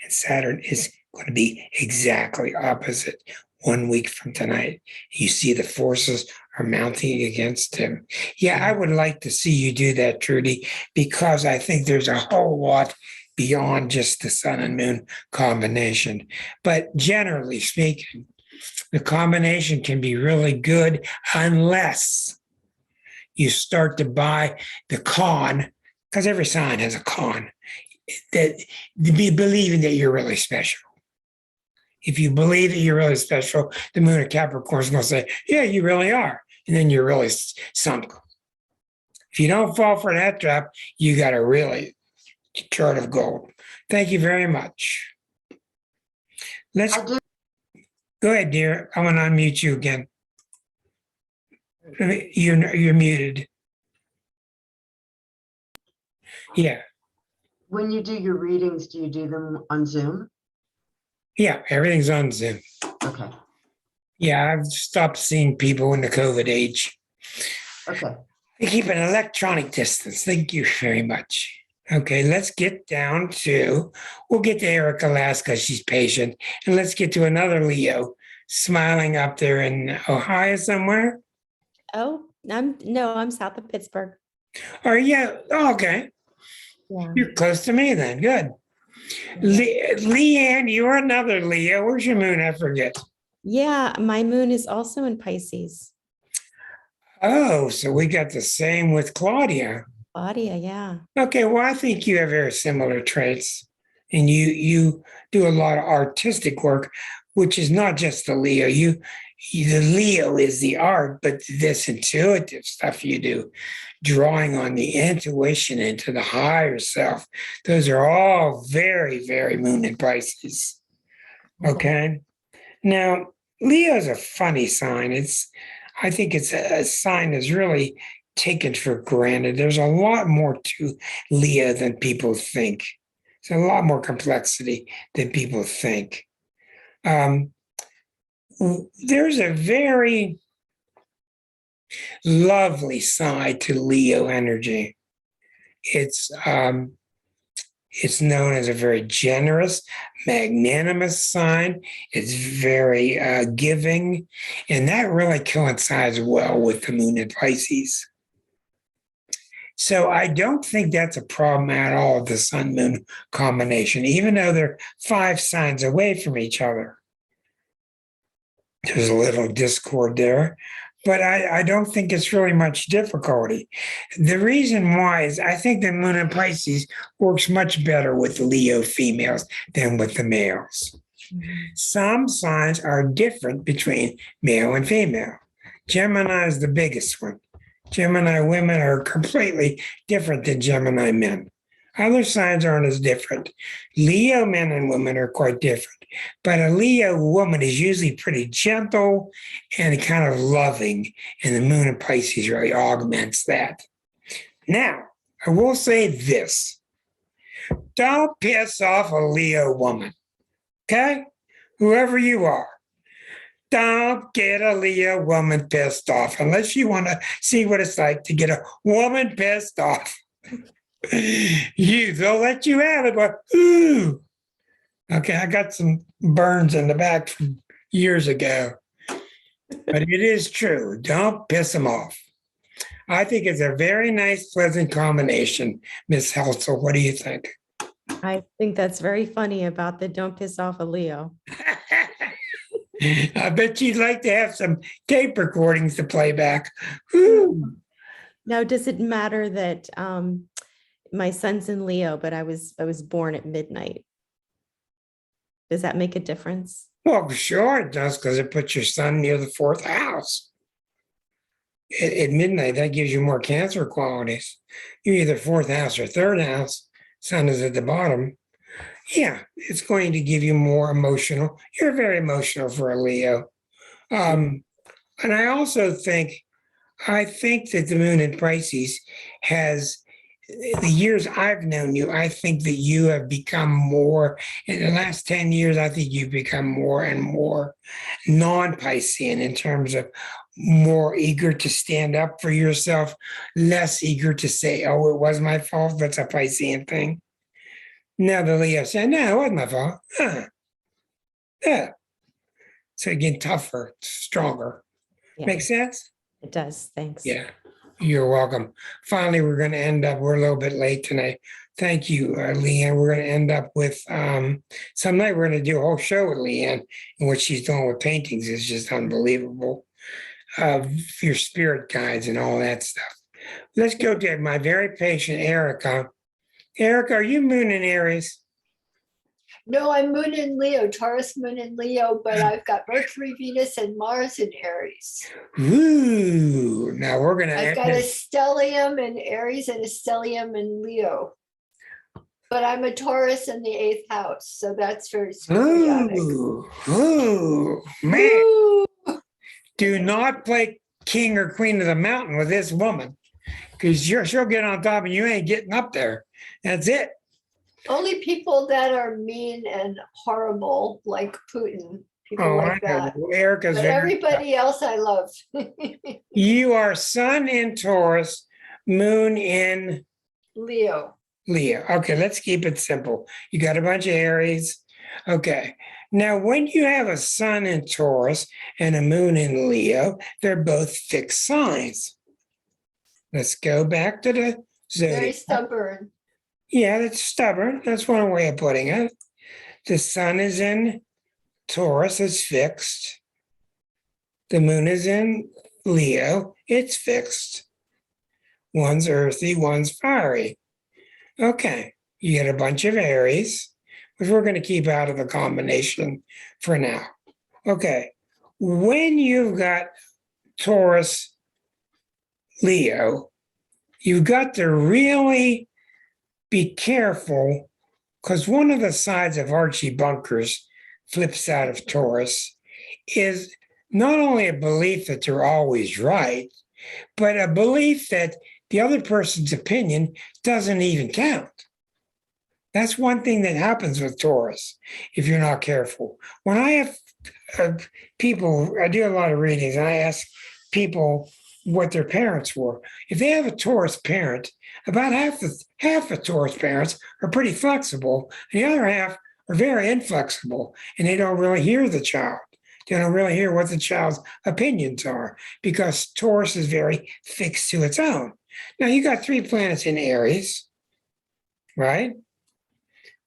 A: And Saturn is going to be exactly opposite 1 week from tonight. You see the forces are mounting against him. Yeah, I would like to see you do that, Trudy, because I think there's a whole lot beyond just the sun and moon combination. But generally speaking, the combination can be really good unless you start to buy the con, because every sign has a con, that be believing that you're really special. If you believe that you're really special, the moon of Capricorn is going to say, yeah, you really are. And then you're really sunk. If you don't fall for that trap, you got a really chart of gold. Thank you very much. Let's go ahead, dear. I'm going to unmute you again. You're muted. Yeah.
M: When you do your readings, do you do them on Zoom?
A: Yeah, everything's on Zoom.
M: Okay.
A: Yeah, I've stopped seeing people in the COVID age.
M: Okay.
A: I keep an electronic distance. Thank you very much. Okay, let's get down to, we'll get to Erica last because she's patient. And let's get to another Leo smiling up there in Ohio somewhere.
N: Oh, I'm south of Pittsburgh.
A: Oh, yeah. Oh, okay.
N: Yeah.
A: You're close to me then. Good. Leanne, you're another Leo. Where's your moon? I forget.
N: Yeah, my moon is also in Pisces.
A: Oh, so we got the same with Claudia.
N: Claudia, yeah.
A: Okay, well, I think you have very similar traits. And you do a lot of artistic work, which is not just the Leo. The Leo is the art, but this intuitive stuff you do, drawing on the intuition into the higher self, those are all very, very moon in Pisces. Okay. Now, Leo's a funny sign. I think it's a sign that's really taken for granted. There's a lot more to Leo than people think. There's a lot more complexity than people think. There's a very lovely side to Leo energy. It's known as a very generous, magnanimous sign. It's very giving, and that really coincides well with the moon in Pisces. So I don't think that's a problem at all, the sun-moon combination, even though they're 5 signs away from each other. There's a little discord there, but I don't think it's really much difficulty. The reason why is I think the moon in Pisces works much better with the Leo females than with the males. Some signs are different between male and female. Gemini is the biggest one. Gemini women are completely different than Gemini men. Other signs aren't as different. Leo men and women are quite different, but a Leo woman is usually pretty gentle and kind of loving, and the moon in Pisces really augments that. Now, I will say this. Don't piss off a Leo woman, okay? Whoever you are. Don't get a Leo woman pissed off unless you want to see what it's like to get a woman pissed off. They'll let you have it, but ooh. Okay, I got some burns in the back from years ago. But it is true. Don't piss them off. I think it's a very nice, pleasant combination, Miss Helsel. What do you think?
N: I think that's very funny about the don't piss off a Leo.
A: I bet you'd like to have some tape recordings to play back. Whew.
N: Now, does it matter that my son's in Leo, but I was born at midnight? Does that make a difference?
A: Well, sure it does, because it puts your sun near the fourth house. At midnight, that gives you more Cancer qualities. You're either fourth house or third house. Sun is at the bottom. Yeah, it's going to give you more emotional. You're very emotional for a Leo. And I also think that the moon in Pisces has, the years I've known you, I think that you have become more, in the last 10 years, I think you've become more and more non-Piscean in terms of more eager to stand up for yourself, less eager to say, oh, it was my fault. That's a Piscean thing. Now the Leo said, no, it wasn't my fault. Yeah. So again, tougher, stronger.
N: Yeah.
A: Make sense?
N: It does. Thanks.
A: Yeah. You're welcome. Finally, we're going to end up, we're a little bit late tonight. Thank you, Leanne. We're going to end up with, some night we're going to do a whole show with Leanne, and what she's doing with paintings is just unbelievable. Your spirit guides and all that stuff. Let's go to my very patient Erica. Erica, are you moon in Aries?
E: No, I'm Moon in Leo, Taurus Moon in Leo, but I've got Mercury, Venus, and Mars in Aries.
A: Ooh, now we're going to.
E: I've got a stellium in Aries and a stellium in Leo. But I'm a Taurus in the 8th house, so that's very chaotic.
A: Ooh, man.
E: Ooh.
A: Do not play king or queen of the mountain with this woman, because she'll get on top and you ain't getting up there. That's it.
E: Only people that are mean and horrible, like Putin, people like that.
A: Well, Erica's
E: but everybody else I love.
A: You are sun in Taurus, moon in
E: Leo.
A: Leo. Okay, let's keep it simple. You got a bunch of Aries. Okay. Now, when you have a sun in Taurus and a moon in Leo, they're both fixed signs. Let's go back to the zodiac.
E: Very stubborn.
A: Yeah, that's stubborn. That's one way of putting it. The sun is in Taurus, it's fixed. The moon is in Leo, it's fixed. One's earthy, one's fiery. Okay, you get a bunch of Aries, which we're going to keep out of the combination for now. Okay, when you've got Taurus, Leo, you've got to really be careful, because one of the sides of Archie Bunker's flip side of Taurus is not only a belief that they're always right, but a belief that the other person's opinion doesn't even count. That's one thing that happens with Taurus if you're not careful. When I have people, I do a lot of readings, and I ask people what their parents were. If they have a Taurus parent, about half the Taurus parents are pretty flexible, and the other half are very inflexible, and they don't really hear the child. They don't really hear what the child's opinions are, because Taurus is very fixed to its own. Now, you got 3 planets in Aries, right?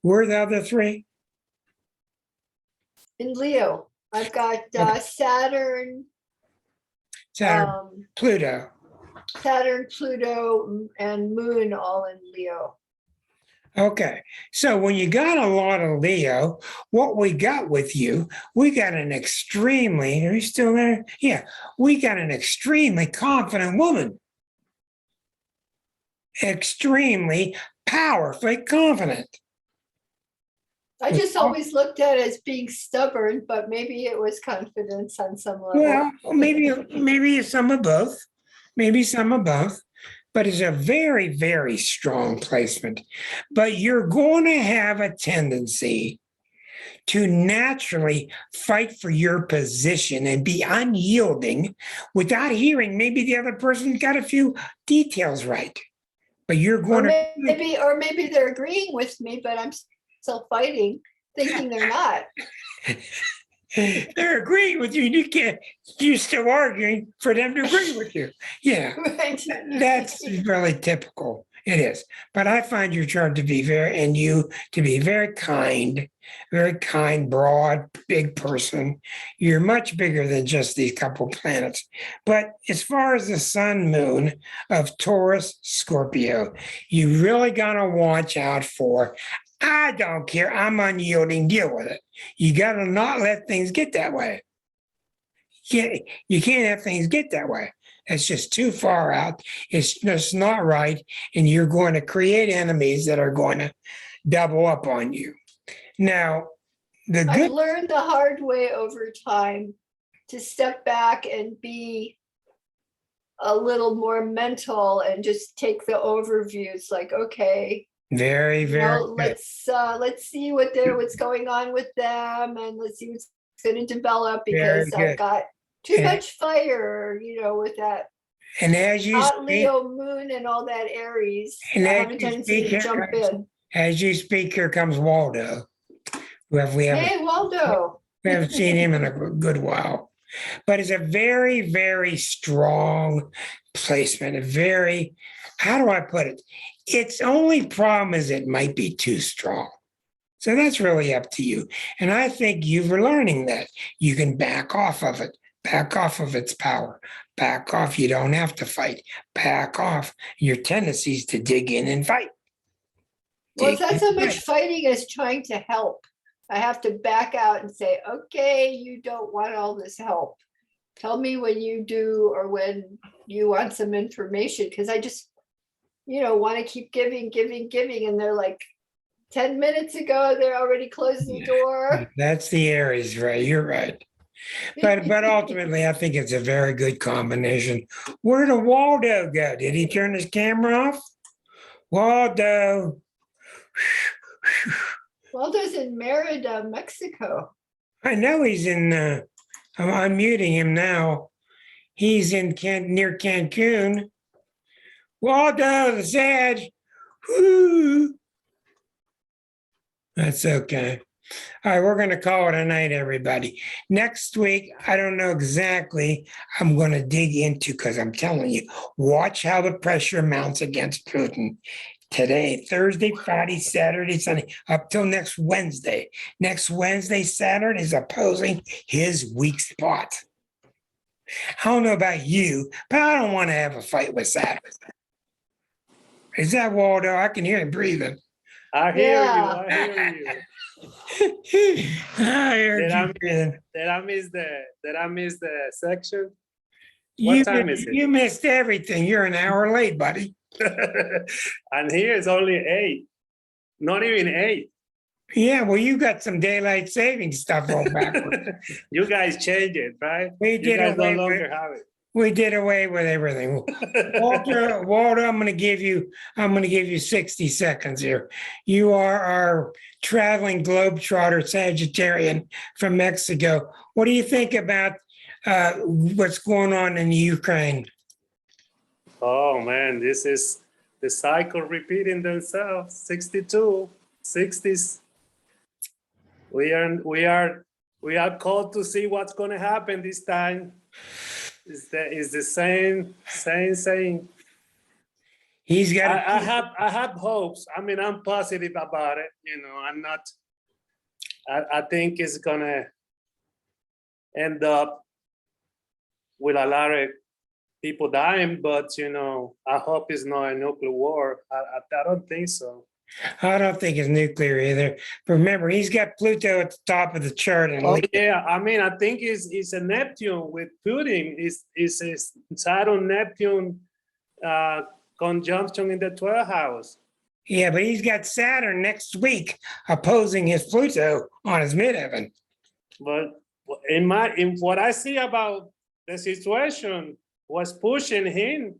A: Where are the other 3?
E: In Leo, I've got Saturn,
A: Pluto.
E: Saturn, Pluto, and Moon all in Leo.
A: Okay, so when you got a lot of Leo, what we got with you, we got an extremely, are you still there? Yeah, we got an extremely confident woman. Extremely powerfully confident.
E: I just always looked at it as being stubborn, but maybe it was confidence on some level.
A: Well, maybe some of both. Maybe some of both. But it's a very, very strong placement. But you're going to have a tendency to naturally fight for your position and be unyielding without hearing maybe the other person got a few details right. But you're going
E: or maybe they're agreeing with me, but I'm still fighting, thinking they're not.
A: They're agreeing with you. You're still arguing for them to agree with you. Yeah,
E: Right.
A: That's really typical. It is. But I find your chart to be very kind, broad, big person. You're much bigger than just these couple planets. But as far as the sun moon of Taurus, Scorpio, you really got to watch out for. I don't care. I'm unyielding. Deal with it. You got to not let things get that way. You can't have things get that way. It's just too far out. It's just not right. And you're going to create enemies that are going to double up on you. Now,
E: I've learned the hard way over time to step back and be a little more mental and just take the overviews like, okay,
A: very, very good.
E: let's see what's going on with them, and let's see what's going to develop, because I've got too much fire, with that.
A: And as you
E: hot
A: speak,
E: Leo moon and all that Aries,
A: and
E: I have a tendency to jump in.
A: As you speak, here comes Waldo.
E: Hey, Waldo.
A: We haven't seen him in a good while. But it's a very, very strong placement. How do I put it? Its only problem is it might be too strong. So that's really up to you. And I think you're learning that. You can back off of it. Back off of its power. Back off. You don't have to fight. Back off your tendencies to dig in and fight.
E: Well, it's not so much fighting as trying to help. I have to back out and say, okay, you don't want all this help. Tell me when you do, or when you want some information, because I just, want to keep giving. And they're like, 10 minutes ago, they're already closing the door.
A: That's the Aries, right? You're right. But ultimately, I think it's a very good combination. Where did Waldo go? Did he turn his camera off? Waldo.
E: Waldo's in Merida, Mexico.
A: I know he's in, I'm unmuting him now. He's in near Cancun. Waldo, the Sag. Woo. That's okay. All right, we're going to call it a night, everybody. Next week, I don't know exactly. I'm going to dig into, because I'm telling you, watch how the pressure mounts against Putin. Today, Thursday, Friday, Saturday, Sunday, up till next Wednesday. Next Wednesday, Saturn is opposing his weak spot. I don't know about you, but I don't want to have a fight with Saturn. Is that Waldo? I can hear him breathing.
O: I hear you. I hear you.
A: I heard you breathing.
O: Did I miss the section? What time is it?
A: You missed everything. You're an hour late, buddy.
O: And here it's only 8. Not even 8.
A: Yeah, well, you got some daylight saving stuff on backwards.
O: You guys changed it, right?
A: We did
O: guys
A: away
O: no
A: with
O: longer have it.
A: We did away with everything. Walter, I'm going to give you 60 seconds here. You are our traveling globetrotter Sagittarian from Mexico. What do you think about what's going on in Ukraine?
O: Oh man, this is the cycle repeating themselves. 62, 60s. We are called to see what's going to happen this time. It's the same.
A: He's got.
O: I have hopes. I mean, I'm positive about it. I'm not. I think it's gonna end up with a lot of people dying, but I hope it's not a nuclear war. I don't think so.
A: I don't think it's nuclear either. But remember, he's got Pluto at the top of the chart. And
O: yeah, I mean, I think it's a Neptune with Putin. It's a Saturn-Neptune conjunction in the 12th house.
A: Yeah, but he's got Saturn next week opposing his Pluto on his midheaven.
O: But in what I see about the situation, what's pushing him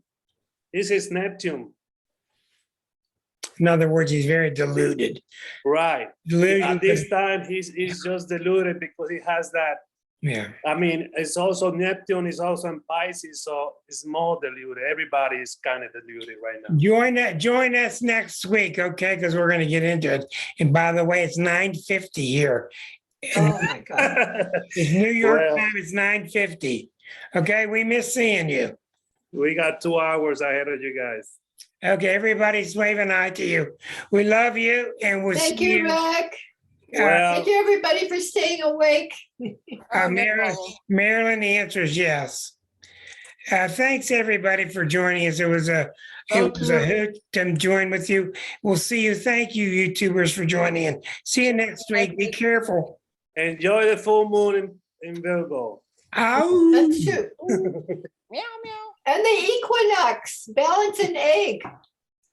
O: is his Neptune.
A: In other words, he's very deluded.
O: Right.
A: Deluded.
O: At this time, he's just deluded because he has that.
A: Yeah.
O: I mean, it's also Neptune is also in Pisces, so it's more deluded. Everybody is kind of deluded right now.
A: Join us next week, okay? Because we're going to get into it. And by the way, it's 9:50 here.
D: Oh my God.
A: It's New York time. It's 9:50. Okay, we miss seeing you.
O: We got 2 hours ahead of you guys.
A: Okay, everybody's waving hi to you. We love you and we'll
E: Thank
A: see
E: you, Rick.
O: Well,
E: Thank you, everybody, for staying awake.
A: Marilyn, the answer is yes. Thanks everybody for joining us. It was a hoot to join with you. We'll see you. Thank you, YouTubers, for joining in. See you next week. Be careful.
O: enjoy the full moon in Virgo.
A: Ow.
E: That's true.
J: Meow, meow.
E: And the equinox, balance and egg.